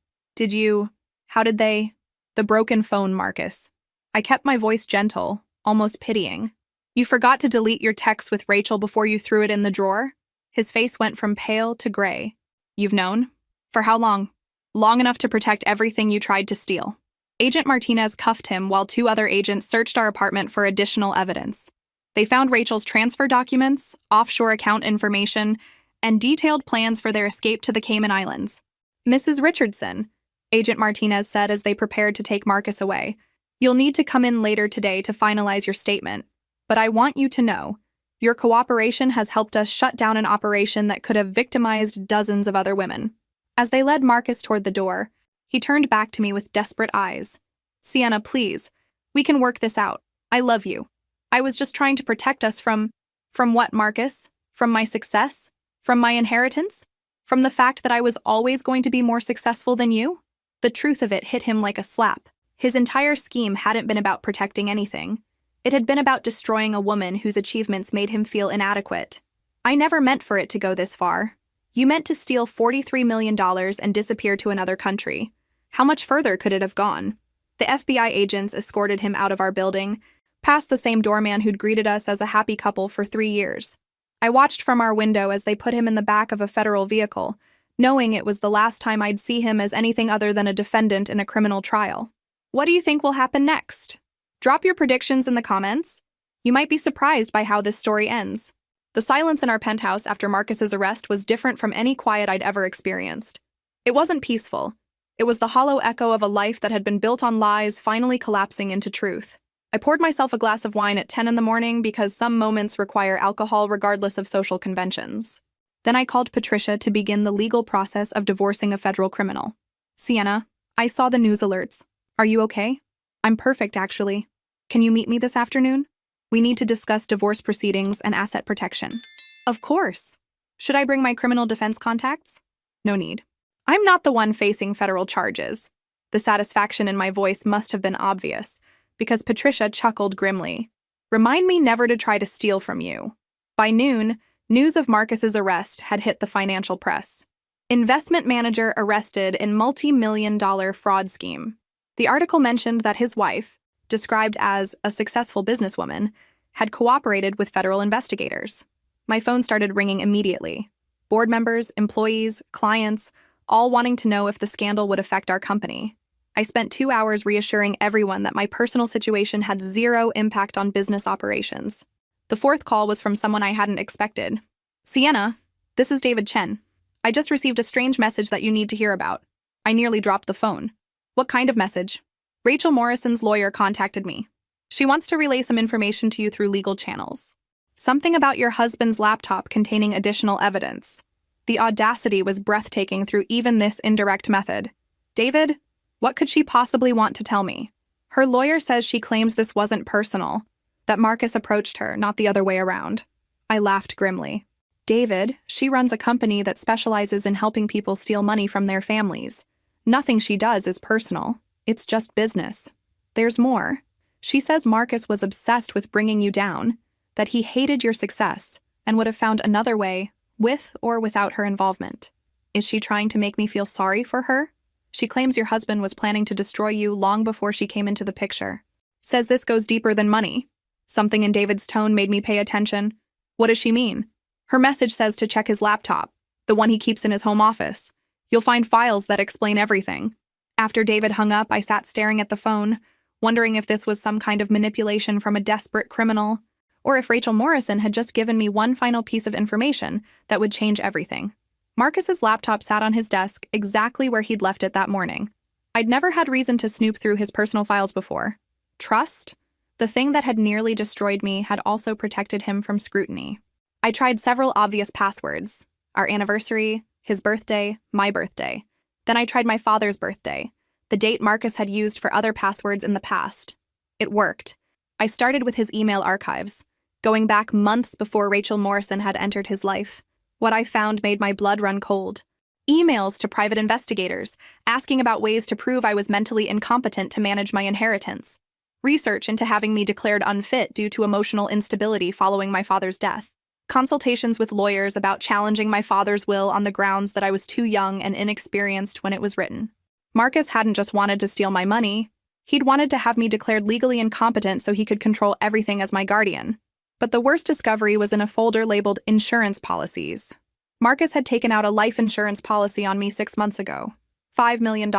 how did they? The broken phone, Marcus. I kept my voice gentle, almost pitying. You forgot to delete your text with Rachel before you threw it in the drawer? His face went from pale to gray. You've known? For how long? Long enough to protect everything you tried to steal. Agent Martinez cuffed him while 2 other agents searched our apartment for additional evidence. They found Rachel's transfer documents, offshore account information, and detailed plans for their escape to the Cayman Islands. Mrs. Richardson, Agent Martinez said as they prepared to take Marcus away, you'll need to come in later today to finalize your statement. But I want you to know, your cooperation has helped us shut down an operation that could have victimized dozens of other women. As they led Marcus toward the door, he turned back to me with desperate eyes. Sienna, please. We can work this out. I love you. I was just trying to protect us from what, Marcus? From my success? From my inheritance? From the fact that I was always going to be more successful than you? The truth of it hit him like a slap. His entire scheme hadn't been about protecting anything. It had been about destroying a woman whose achievements made him feel inadequate. I never meant for it to go this far. You meant to steal $43 million and disappear to another country. How much further could it have gone? The FBI agents escorted him out of our building, past the same doorman who'd greeted us as a happy couple for 3 years. I watched from our window as they put him in the back of a federal vehicle, knowing it was the last time I'd see him as anything other than a defendant in a criminal trial. What do you think will happen next? Drop your predictions in the comments. You might be surprised by how this story ends. The silence in our penthouse after Marcus's arrest was different from any quiet I'd ever experienced. It wasn't peaceful. It was the hollow echo of a life that had been built on lies finally collapsing into truth. I poured myself a glass of wine at 10 in the morning because some moments require alcohol regardless of social conventions. Then I called Patricia to begin the legal process of divorcing a federal criminal. Sienna, I saw the news alerts. Are you okay? I'm perfect, actually. Can you meet me this afternoon? We need to discuss divorce proceedings and asset protection. Of course. Should I bring my criminal defense contacts? No need. I'm not the one facing federal charges. The satisfaction in my voice must have been obvious, because Patricia chuckled grimly. Remind me never to try to steal from you. By noon, news of Marcus's arrest had hit the financial press. Investment manager arrested in multi-million-dollar fraud scheme. The article mentioned that his wife, described as a successful businesswoman, had cooperated with federal investigators. My phone started ringing immediately. Board members, employees, clients, all wanting to know if the scandal would affect our company. I spent 2 hours reassuring everyone that my personal situation had zero impact on business operations. The fourth call was from someone I hadn't expected. Sienna, this is David Chen. I just received a strange message that you need to hear about. I nearly dropped the phone. What kind of message? Rachel Morrison's lawyer contacted me. She wants to relay some information to you through legal channels. Something about your husband's laptop containing additional evidence. The audacity was breathtaking through even this indirect method. David, what could she possibly want to tell me? Her lawyer says she claims this wasn't personal, that Marcus approached her, not the other way around. I laughed grimly. David, she runs a company that specializes in helping people steal money from their families. Nothing she does is personal. It's just business. There's more. She says Marcus was obsessed with bringing you down, that he hated your success, and would have found another way, with or without her involvement. Is she trying to make me feel sorry for her? She claims your husband was planning to destroy you long before she came into the picture. Says this goes deeper than money. Something in David's tone made me pay attention. What does she mean? Her message says to check his laptop, the one he keeps in his home office. You'll find files that explain everything. After David hung up, I sat staring at the phone, wondering if this was some kind of manipulation from a desperate criminal, or if Rachel Morrison had just given me one final piece of information that would change everything. Marcus's laptop sat on his desk exactly where he'd left it that morning. I'd never had reason to snoop through his personal files before. Trust? The thing that had nearly destroyed me had also protected him from scrutiny. I tried several obvious passwords. Our anniversary, his birthday, my birthday. Then I tried my father's birthday, the date Marcus had used for other passwords in the past. It worked. I started with his email archives, going back months before Rachel Morrison had entered his life. What I found made my blood run cold. Emails to private investigators, asking about ways to prove I was mentally incompetent to manage my inheritance. Research into having me declared unfit due to emotional instability following my father's death. Consultations with lawyers about challenging my father's will on the grounds that I was too young and inexperienced when it was written. Marcus hadn't just wanted to steal my money. He'd wanted to have me declared legally incompetent so he could control everything as my guardian. But the worst discovery was in a folder labeled insurance policies. Marcus had taken out a life insurance policy on me 6 months ago. $5 million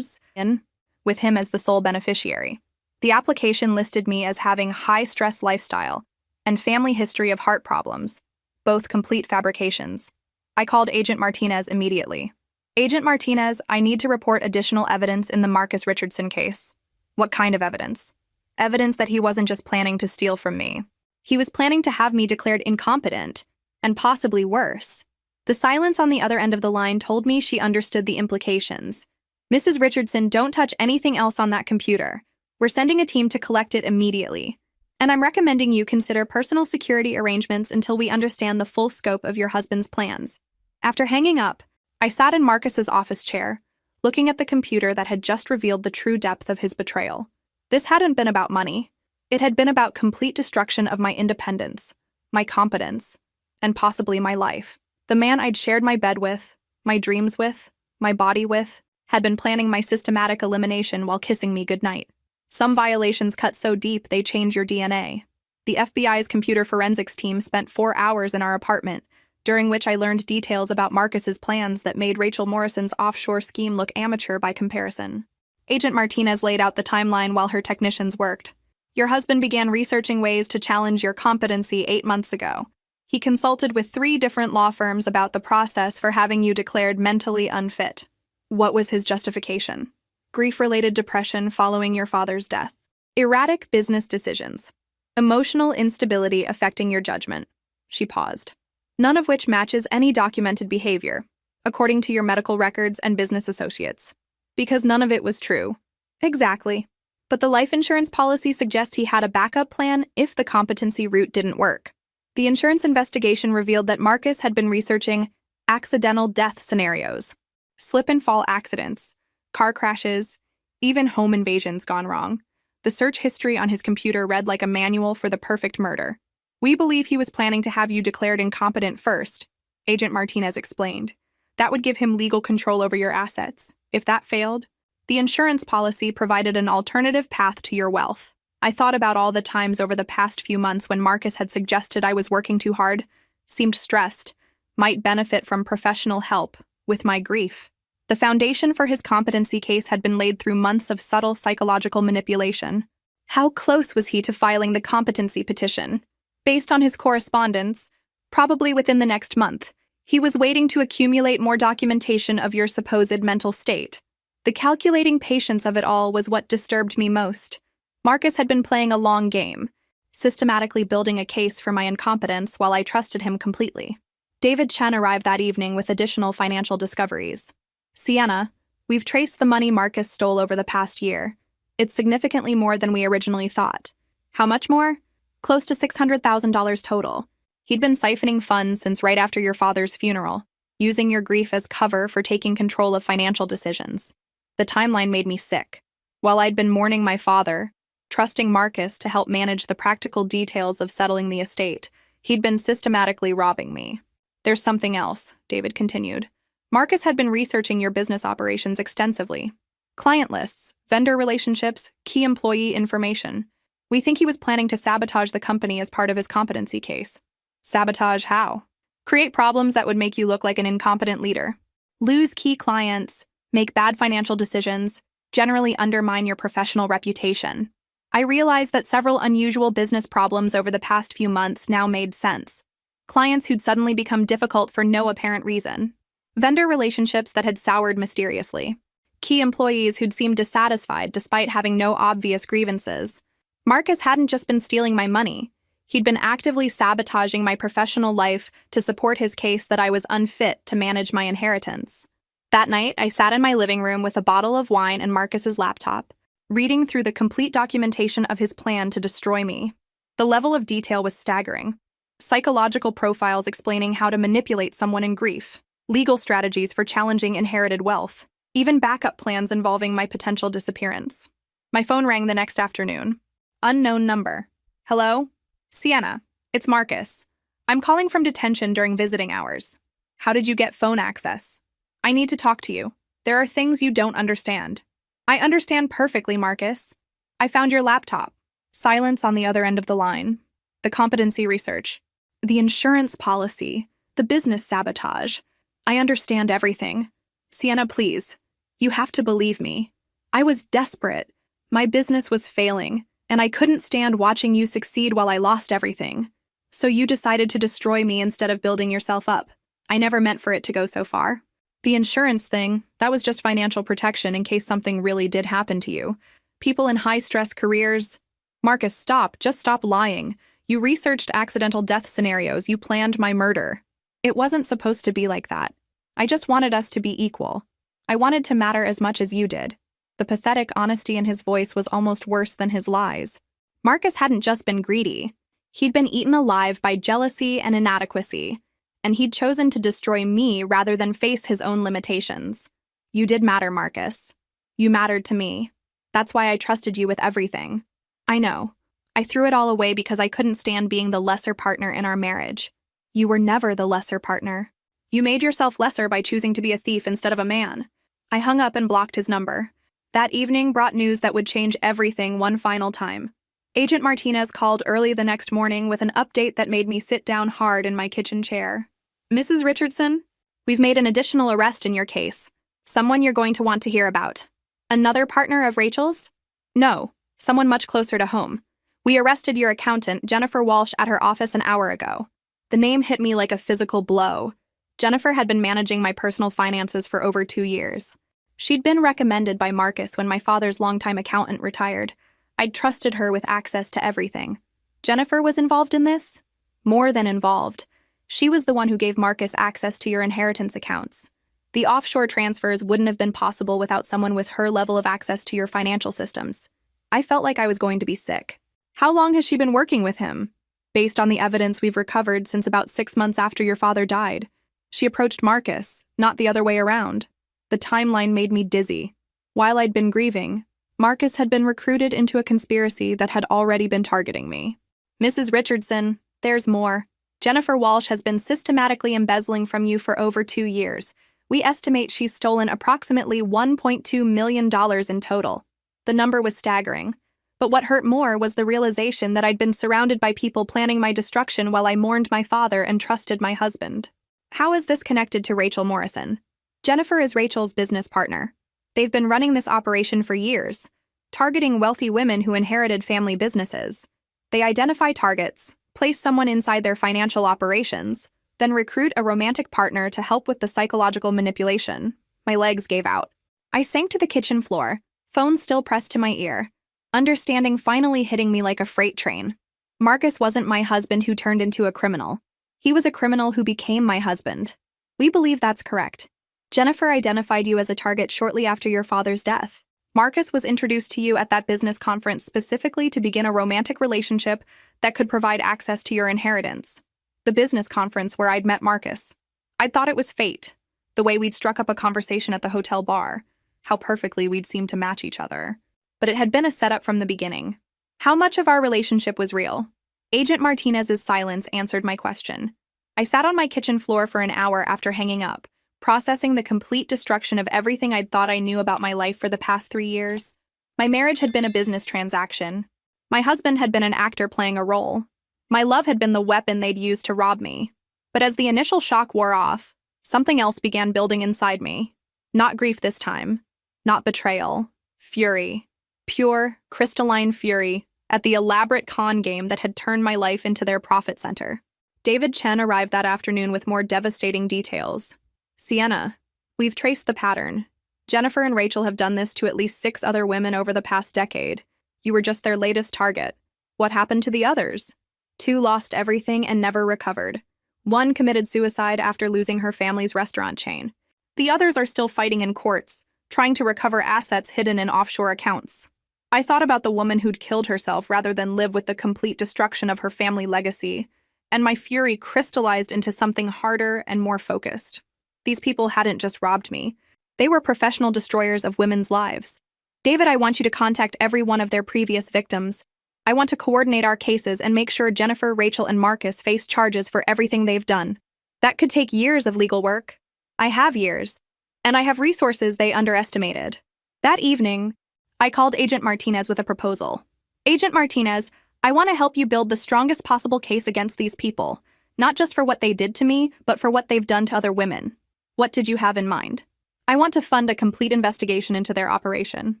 in, with him as the sole beneficiary. The application listed me as having high-stress lifestyle and family history of heart problems, both complete fabrications. I called Agent Martinez immediately. Agent Martinez, I need to report additional evidence in the Marcus Richardson case. What kind of evidence? Evidence that he wasn't just planning to steal from me. He was planning to have me declared incompetent, and possibly worse. The silence on the other end of the line told me she understood the implications. Mrs. Richardson, don't touch anything else on that computer. We're sending a team to collect it immediately. And I'm recommending you consider personal security arrangements until we understand the full scope of your husband's plans. After hanging up, I sat in Marcus's office chair, looking at the computer that had just revealed the true depth of his betrayal. This hadn't been about money. It had been about complete destruction of my independence, my competence, and possibly my life. The man I'd shared my bed with, my dreams with, my body with, had been planning my systematic elimination while kissing me goodnight. Some violations cut so deep they change your DNA. The FBI's computer forensics team spent 4 hours in our apartment, during which I learned details about Marcus's plans that made Rachel Morrison's offshore scheme look amateur by comparison. Agent Martinez laid out the timeline while her technicians worked. Your husband began researching ways to challenge your competency 8 months ago. He consulted with 3 different law firms about the process for having you declared mentally unfit. What was his justification? Grief-related depression following your father's death. Erratic business decisions. Emotional instability affecting your judgment. She paused. None of which matches any documented behavior, according to your medical records and business associates. Because none of it was true. Exactly. But the life insurance policy suggests he had a backup plan if the competency route didn't work. The insurance investigation revealed that Marcus had been researching accidental death scenarios. Slip and fall accidents, car crashes, even home invasions gone wrong. The search history on his computer read like a manual for the perfect murder. We believe he was planning to have you declared incompetent first, Agent Martinez explained. That would give him legal control over your assets. If that failed, the insurance policy provided an alternative path to your wealth. I thought about all the times over the past few months when Marcus had suggested I was working too hard, seemed stressed, might benefit from professional help with my grief. The foundation for his competency case had been laid through months of subtle psychological manipulation. How close was he to filing the competency petition? Based on his correspondence, probably within the next month, he was waiting to accumulate more documentation of your supposed mental state. The calculating patience of it all was what disturbed me most. Marcus had been playing a long game, systematically building a case for my incompetence while I trusted him completely. David Chen arrived that evening with additional financial discoveries. Sienna, we've traced the money Marcus stole over the past year. It's significantly more than we originally thought. How much more? Close to $600,000 total. He'd been siphoning funds since right after your father's funeral, using your grief as cover for taking control of financial decisions. The timeline made me sick. While I'd been mourning my father, trusting Marcus to help manage the practical details of settling the estate, he'd been systematically robbing me. There's something else, David continued. Marcus had been researching your business operations extensively. Client lists, vendor relationships, key employee information. We think he was planning to sabotage the company as part of his competency case. Sabotage how? Create problems that would make you look like an incompetent leader. Lose key clients, make bad financial decisions, generally undermine your professional reputation. I realized that several unusual business problems over the past few months now made sense. Clients who'd suddenly become difficult for no apparent reason. Vendor relationships that had soured mysteriously. Key employees who'd seemed dissatisfied despite having no obvious grievances. Marcus hadn't just been stealing my money. He'd been actively sabotaging my professional life to support his case that I was unfit to manage my inheritance. That night, I sat in my living room with a bottle of wine and Marcus's laptop, reading through the complete documentation of his plan to destroy me. The level of detail was staggering. Psychological profiles explaining how to manipulate someone in grief, legal strategies for challenging inherited wealth, even backup plans involving my potential disappearance. My phone rang the next afternoon. Unknown number. Hello? Sienna, it's Marcus. I'm calling from detention during visiting hours. How did you get phone access? I need to talk to you. There are things you don't understand. I understand perfectly, Marcus. I found your laptop. Silence on the other end of the line. The competency research. The insurance policy. The business sabotage. I understand everything. Sienna, please. You have to believe me. I was desperate. My business was failing, and I couldn't stand watching you succeed while I lost everything. So you decided to destroy me instead of building yourself up. I never meant for it to go so far. The insurance thing, that was just financial protection in case something really did happen to you. People in high-stress careers... Marcus, stop. Just stop lying. You researched accidental death scenarios. You planned my murder. It wasn't supposed to be like that. I just wanted us to be equal. I wanted to matter as much as you did. The pathetic honesty in his voice was almost worse than his lies. Marcus hadn't just been greedy. He'd been eaten alive by jealousy and inadequacy, and he'd chosen to destroy me rather than face his own limitations. You did matter, Marcus. You mattered to me. That's why I trusted you with everything. I know. I threw it all away because I couldn't stand being the lesser partner in our marriage. You were never the lesser partner. You made yourself lesser by choosing to be a thief instead of a man. I hung up and blocked his number. That evening brought news that would change everything one final time. Agent Martinez called early the next morning with an update that made me sit down hard in my kitchen chair. Mrs. Richardson, we've made an additional arrest in your case. Someone you're going to want to hear about. Another partner of Rachel's? No, someone much closer to home. We arrested your accountant, Jennifer Walsh, at her office an hour ago. The name hit me like a physical blow. Jennifer had been managing my personal finances for over 2 years. She'd been recommended by Marcus when my father's longtime accountant retired. I'd trusted her with access to everything. Jennifer was involved in this? More than involved. She was the one who gave Marcus access to your inheritance accounts. The offshore transfers wouldn't have been possible without someone with her level of access to your financial systems. I felt like I was going to be sick. How long has she been working with him? Based on the evidence we've recovered since about 6 months after your father died. She approached Marcus, not the other way around. The timeline made me dizzy. While I'd been grieving, Marcus had been recruited into a conspiracy that had already been targeting me. Mrs. Richardson, there's more. Jennifer Walsh has been systematically embezzling from you for over 2 years. We estimate she's stolen approximately $1.2 million in total. The number was staggering. But what hurt more was the realization that I'd been surrounded by people planning my destruction while I mourned my father and trusted my husband. How is this connected to Rachel Morrison? Jennifer is Rachel's business partner. They've been running this operation for years, targeting wealthy women who inherited family businesses. They identify targets, place someone inside their financial operations, then recruit a romantic partner to help with the psychological manipulation. My legs gave out. I sank to the kitchen floor, phone still pressed to my ear, understanding finally hitting me like a freight train. Marcus wasn't my husband who turned into a criminal. He was a criminal who became my husband. We believe that's correct. Jennifer identified you as a target shortly after your father's death. Marcus was introduced to you at that business conference specifically to begin a romantic relationship that could provide access to your inheritance. The business conference where I'd met Marcus. I'd thought it was fate, the way we'd struck up a conversation at the hotel bar, how perfectly we'd seemed to match each other. But it had been a setup from the beginning. How much of our relationship was real? Agent Martinez's silence answered my question. I sat on my kitchen floor for an hour after hanging up, processing the complete destruction of everything I'd thought I knew about my life for the past 3 years. My marriage had been a business transaction. My husband had been an actor playing a role. My love had been the weapon they'd used to rob me. But as the initial shock wore off, something else began building inside me. Not grief this time. Not betrayal. Fury. Pure, crystalline fury at the elaborate con game that had turned my life into their profit center. David Chen arrived that afternoon with more devastating details. Sienna, we've traced the pattern. Jennifer and Rachel have done this to at least 6 other women over the past decade. You were just their latest target. What happened to the others? 2 lost everything and never recovered. 1 committed suicide after losing her family's restaurant chain. The others are still fighting in courts, trying to recover assets hidden in offshore accounts. I thought about the woman who'd killed herself rather than live with the complete destruction of her family legacy, and my fury crystallized into something harder and more focused. These people hadn't just robbed me. They were professional destroyers of women's lives. David, I want you to contact every one of their previous victims. I want to coordinate our cases and make sure Jennifer, Rachel, and Marcus face charges for everything they've done. That could take years of legal work. I have years, and I have resources they underestimated. That evening, I called Agent Martinez with a proposal. Agent Martinez, I want to help you build the strongest possible case against these people, not just for what they did to me, but for what they've done to other women. What did you have in mind? I want to fund a complete investigation into their operation.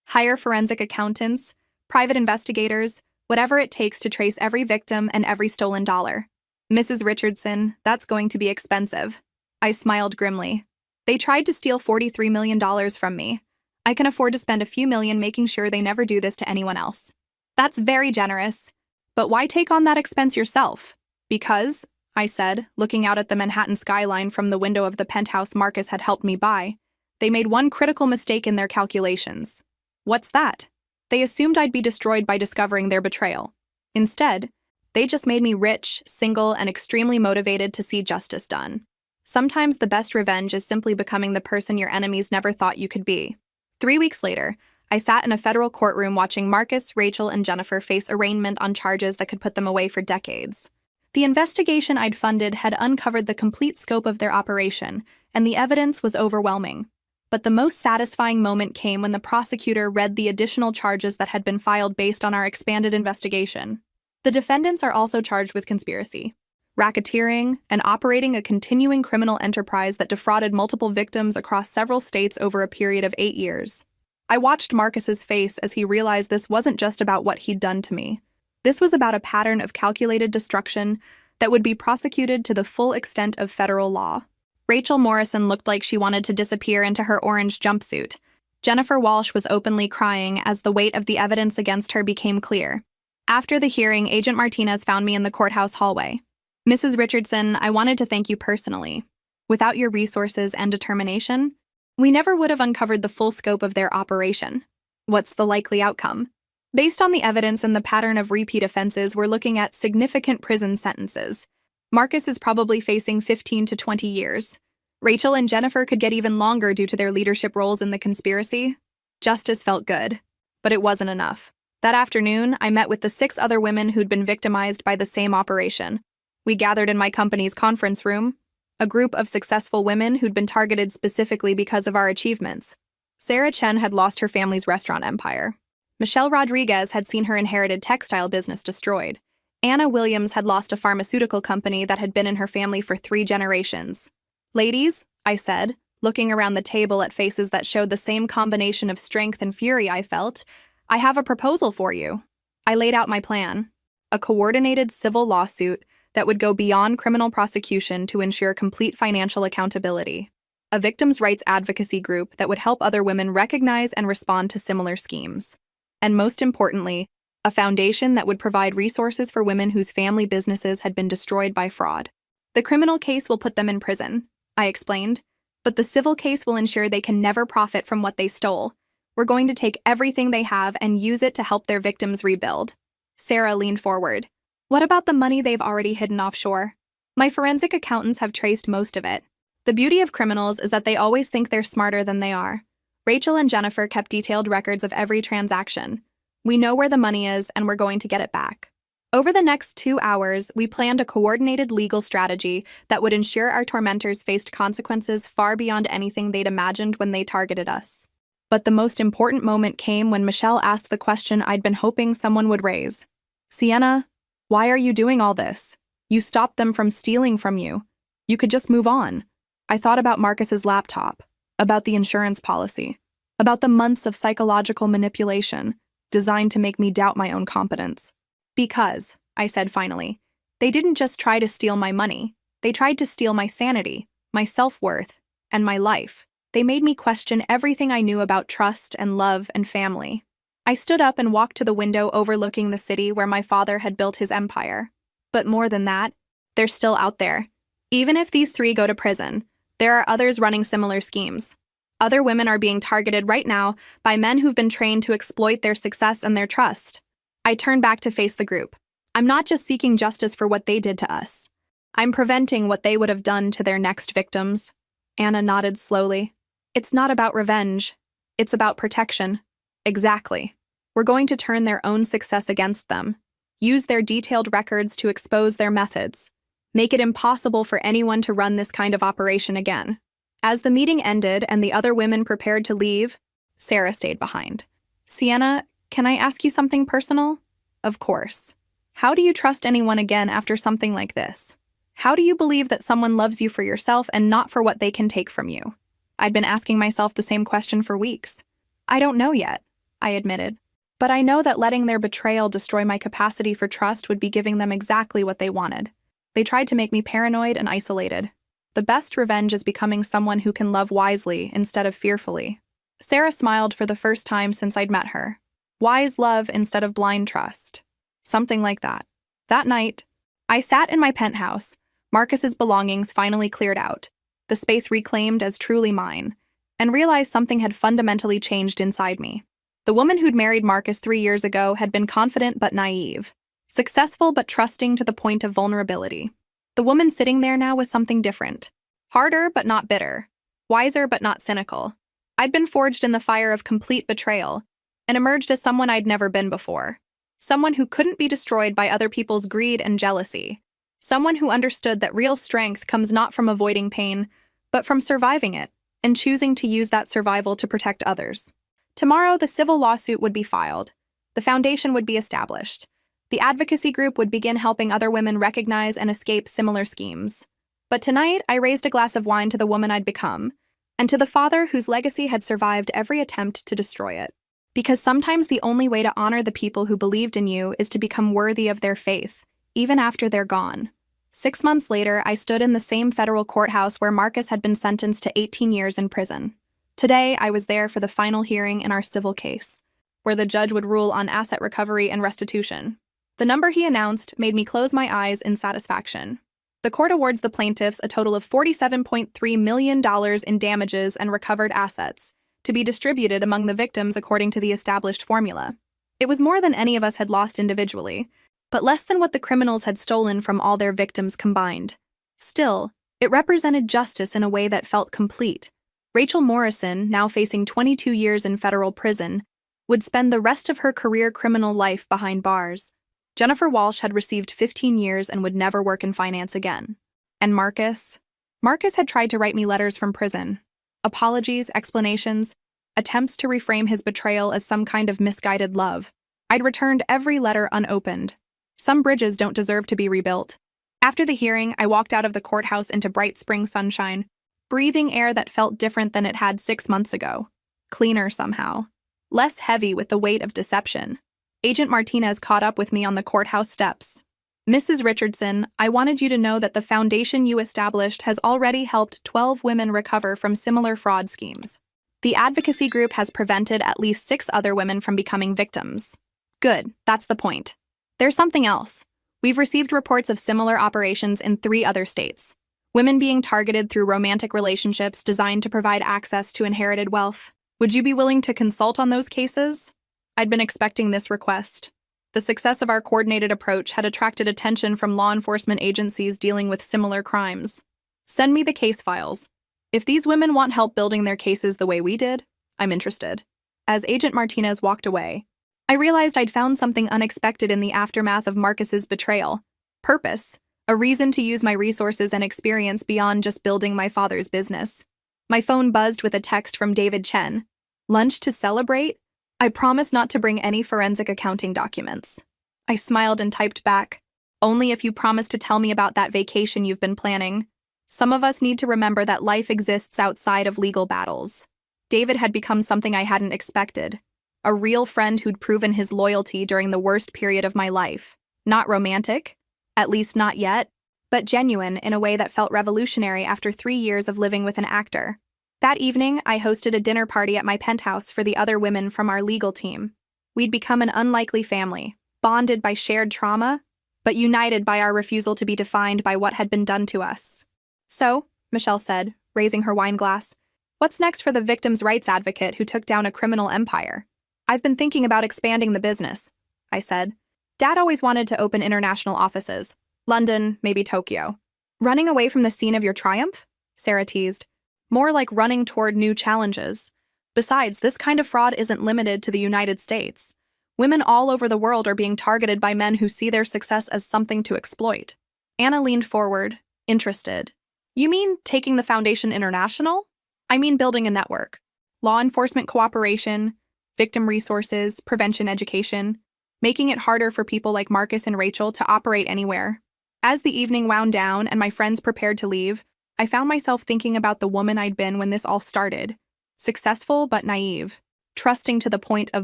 Hire forensic accountants, private investigators, whatever it takes to trace every victim and every stolen dollar. Mrs. Richardson, that's going to be expensive. I smiled grimly. They tried to steal $43 million from me. I can afford to spend a few million making sure they never do this to anyone else. That's very generous. But why take on that expense yourself? Because, I said, looking out at the Manhattan skyline from the window of the penthouse Marcus had helped me buy, they made one critical mistake in their calculations. What's that? They assumed I'd be destroyed by discovering their betrayal. Instead, they just made me rich, single, and extremely motivated to see justice done. Sometimes the best revenge is simply becoming the person your enemies never thought you could be. 3 weeks later, I sat in a federal courtroom watching Marcus, Rachel, and Jennifer face arraignment on charges that could put them away for decades. The investigation I'd funded had uncovered the complete scope of their operation, and the evidence was overwhelming. But the most satisfying moment came when the prosecutor read the additional charges that had been filed based on our expanded investigation. The defendants are also charged with conspiracy, racketeering, and operating a continuing criminal enterprise that defrauded multiple victims across several states over a period of 8 years. I watched Marcus's face as he realized this wasn't just about what he'd done to me. This was about a pattern of calculated destruction that would be prosecuted to the full extent of federal law. Rachel Morrison looked like she wanted to disappear into her orange jumpsuit. Jennifer Walsh was openly crying as the weight of the evidence against her became clear. After the hearing, Agent Martinez found me in the courthouse hallway. Mrs. Richardson, I wanted to thank you personally. Without your resources and determination, we never would have uncovered the full scope of their operation. What's the likely outcome? Based on the evidence and the pattern of repeat offenses, we're looking at significant prison sentences. Marcus is probably facing 15 to 20 years. Rachel and Jennifer could get even longer due to their leadership roles in the conspiracy. Justice felt good, but it wasn't enough. That afternoon, I met with the 6 other women who'd been victimized by the same operation. We gathered in my company's conference room, a group of successful women who'd been targeted specifically because of our achievements. Sarah Chen had lost her family's restaurant empire. Michelle Rodriguez had seen her inherited textile business destroyed. Anna Williams had lost a pharmaceutical company that had been in her family for 3 generations. Ladies, I said, looking around the table at faces that showed the same combination of strength and fury I felt, I have a proposal for you. I laid out my plan. A coordinated civil lawsuit that would go beyond criminal prosecution to ensure complete financial accountability. A victims' rights advocacy group that would help other women recognize and respond to similar schemes. And most importantly, a foundation that would provide resources for women whose family businesses had been destroyed by fraud. The criminal case will put them in prison, I explained, but the civil case will ensure they can never profit from what they stole. We're going to take everything they have and use it to help their victims rebuild. Sarah leaned forward. What about the money they've already hidden offshore? My forensic accountants have traced most of it. The beauty of criminals is that they always think they're smarter than they are. Rachel and Jennifer kept detailed records of every transaction. We know where the money is, and we're going to get it back. Over the next 2 hours, we planned a coordinated legal strategy that would ensure our tormentors faced consequences far beyond anything they'd imagined when they targeted us. But the most important moment came when Michelle asked the question I'd been hoping someone would raise. Sienna, why are you doing all this? You stopped them from stealing from you. You could just move on. I thought about Marcus's laptop, about the insurance policy, about the months of psychological manipulation designed to make me doubt my own competence. Because, I said finally, they didn't just try to steal my money. They tried to steal my sanity, my self-worth, and my life. They made me question everything I knew about trust and love and family. I stood up and walked to the window overlooking the city where my father had built his empire. But more than that, they're still out there. Even if these 3 go to prison, there are others running similar schemes. Other women are being targeted right now by men who've been trained to exploit their success and their trust. I turned back to face the group. I'm not just seeking justice for what they did to us. I'm preventing what they would have done to their next victims. Anna nodded slowly. It's not about revenge. It's about protection. Exactly. We're going to turn their own success against them. Use their detailed records to expose their methods. Make it impossible for anyone to run this kind of operation again. As the meeting ended and the other women prepared to leave, Sarah stayed behind. Sienna, can I ask you something personal? Of course. How do you trust anyone again after something like this? How do you believe that someone loves you for yourself and not for what they can take from you? I'd been asking myself the same question for weeks. I don't know yet, I admitted. But I know that letting their betrayal destroy my capacity for trust would be giving them exactly what they wanted. They tried to make me paranoid and isolated. The best revenge is becoming someone who can love wisely instead of fearfully. Sarah smiled for the first time since I'd met her. Wise love instead of blind trust. Something like that. That night, I sat in my penthouse, Marcus's belongings finally cleared out, the space reclaimed as truly mine, and realized something had fundamentally changed inside me. The woman who'd married Marcus 3 years ago had been confident but naive, successful but trusting to the point of vulnerability. The woman sitting there now was something different. Harder but not bitter. Wiser but not cynical. I'd been forged in the fire of complete betrayal and emerged as someone I'd never been before. Someone who couldn't be destroyed by other people's greed and jealousy. Someone who understood that real strength comes not from avoiding pain, but from surviving it and choosing to use that survival to protect others. Tomorrow, the civil lawsuit would be filed. The foundation would be established. The advocacy group would begin helping other women recognize and escape similar schemes. But tonight, I raised a glass of wine to the woman I'd become, and to the father whose legacy had survived every attempt to destroy it. Because sometimes the only way to honor the people who believed in you is to become worthy of their faith, even after they're gone. 6 months later, I stood in the same federal courthouse where Marcus had been sentenced to 18 years in prison. Today, I was there for the final hearing in our civil case, where the judge would rule on asset recovery and restitution. The number he announced made me close my eyes in satisfaction. The court awards the plaintiffs a total of $47.3 million in damages and recovered assets, to be distributed among the victims according to the established formula. It was more than any of us had lost individually, but less than what the criminals had stolen from all their victims combined. Still, It represented justice in a way that felt complete. Rachel Morrison, now facing 22 years in federal prison, would spend the rest of her career criminal life behind bars. Jennifer Walsh had received 15 years and would never work in finance again. And Marcus? Marcus had tried to write me letters from prison. Apologies, explanations, attempts to reframe his betrayal as some kind of misguided love. I'd returned every letter unopened. Some bridges don't deserve to be rebuilt. After the hearing, I walked out of the courthouse into bright spring sunshine, breathing air that felt different than it had 6 months ago. Cleaner somehow. Less heavy with the weight of deception. Agent Martinez caught up with me on the courthouse steps. "Mrs. Richardson, I wanted you to know that the foundation you established has already helped 12 women recover from similar fraud schemes. The advocacy group has prevented at least 6 other women from becoming victims." Good, that's the point. There's something else. We've received reports of similar operations in 3 other states. Women being targeted through romantic relationships designed to provide access to inherited wealth. Would you be willing to consult on those cases? I'd been expecting this request. The success of our coordinated approach had attracted attention from law enforcement agencies dealing with similar crimes. Send me the case files. If these women want help building their cases the way we did, I'm interested. As Agent Martinez walked away, I realized I'd found something unexpected in the aftermath of Marcus's betrayal. Purpose, a reason to use my resources and experience beyond just building my father's business. My phone buzzed with a text from David Chen. "Lunch to celebrate? I promise not to bring any forensic accounting documents." I smiled and typed back, "Only if you promise to tell me about that vacation you've been planning. Some of us need to remember that life exists outside of legal battles." David had become something I hadn't expected. A real friend who'd proven his loyalty during the worst period of my life. Not romantic, at least not yet, but genuine in a way that felt revolutionary after 3 years of living with an actor. That evening, I hosted a dinner party at my penthouse for the other women from our legal team. We'd become an unlikely family, bonded by shared trauma, but united by our refusal to be defined by what had been done to us. "So," Michelle said, raising her wine glass, "what's next for the victim's rights advocate who took down a criminal empire?" "I've been thinking about expanding the business," I said. "Dad always wanted to open international offices. London, maybe Tokyo." "Running away from the scene of your triumph?" Sarah teased. "More like running toward new challenges. Besides, this kind of fraud isn't limited to the United States. Women all over the world are being targeted by men who see their success as something to exploit." Anna leaned forward, interested. "You mean taking the foundation international?" "I mean building a network. Law enforcement cooperation, victim resources, prevention education, making it harder for people like Marcus and Rachel to operate anywhere." As the evening wound down and my friends prepared to leave, I found myself thinking about the woman I'd been when this all started. Successful but naive, trusting to the point of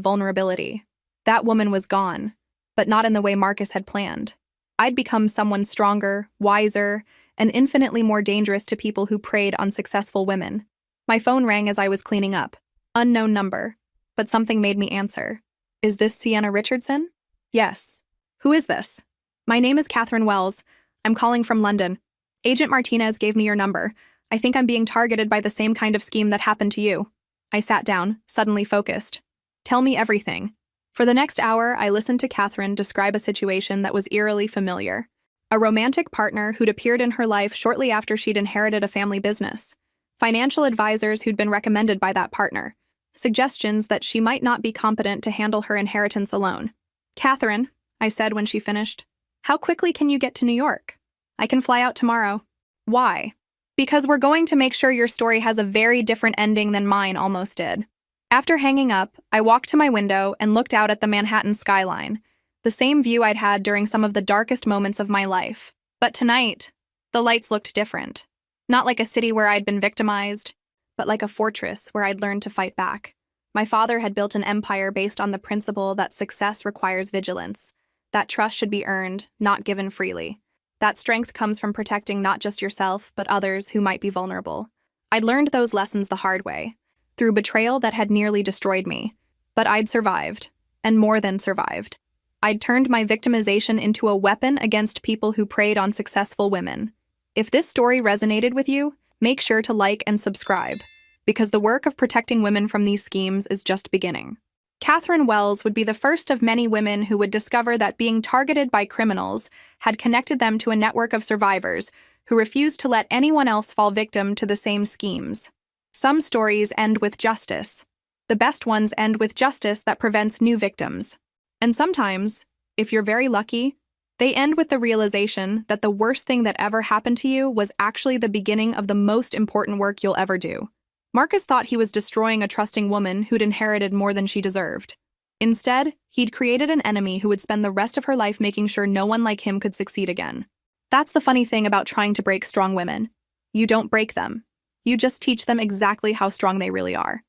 vulnerability. That woman was gone, but not in the way Marcus had planned. I'd become someone stronger, wiser, and infinitely more dangerous to people who preyed on successful women. My phone rang as I was cleaning up. Unknown number, but something made me answer. "Is this Sienna Richardson?" "Yes." "Who is this?" "My name is Catherine Wells. I'm calling from London. Agent Martinez gave me your number. I think I'm being targeted by the same kind of scheme that happened to you." I sat down, suddenly focused. "Tell me everything." For the next hour, I listened to Catherine describe a situation that was eerily familiar. A romantic partner who'd appeared in her life shortly after she'd inherited a family business. Financial advisors who'd been recommended by that partner. Suggestions that she might not be competent to handle her inheritance alone. "Catherine," I said when she finished, "how quickly can you get to New York?" "I can fly out tomorrow." "Why?" "Because we're going to make sure your story has a very different ending than mine almost did." After hanging up, I walked to my window and looked out at the Manhattan skyline, the same view I'd had during some of the darkest moments of my life. But tonight, the lights looked different. Not like a city where I'd been victimized, but like a fortress where I'd learned to fight back. My father had built an empire based on the principle that success requires vigilance, that trust should be earned, not given freely. That strength comes from protecting not just yourself, but others who might be vulnerable. I'd learned those lessons the hard way, through betrayal that had nearly destroyed me. But I'd survived, and more than survived. I'd turned my victimization into a weapon against people who preyed on successful women. If this story resonated with you, make sure to like and subscribe, because the work of protecting women from these schemes is just beginning. Catherine Wells would be the first of many women who would discover that being targeted by criminals had connected them to a network of survivors who refuse to let anyone else fall victim to the same schemes. Some stories end with justice. The best ones end with justice that prevents new victims. And sometimes, if you're very lucky, they end with the realization that the worst thing that ever happened to you was actually the beginning of the most important work you'll ever do. Marcus thought he was destroying a trusting woman who'd inherited more than she deserved. Instead, he'd created an enemy who would spend the rest of her life making sure no one like him could succeed again. That's the funny thing about trying to break strong women. You don't break them. You just teach them exactly how strong they really are.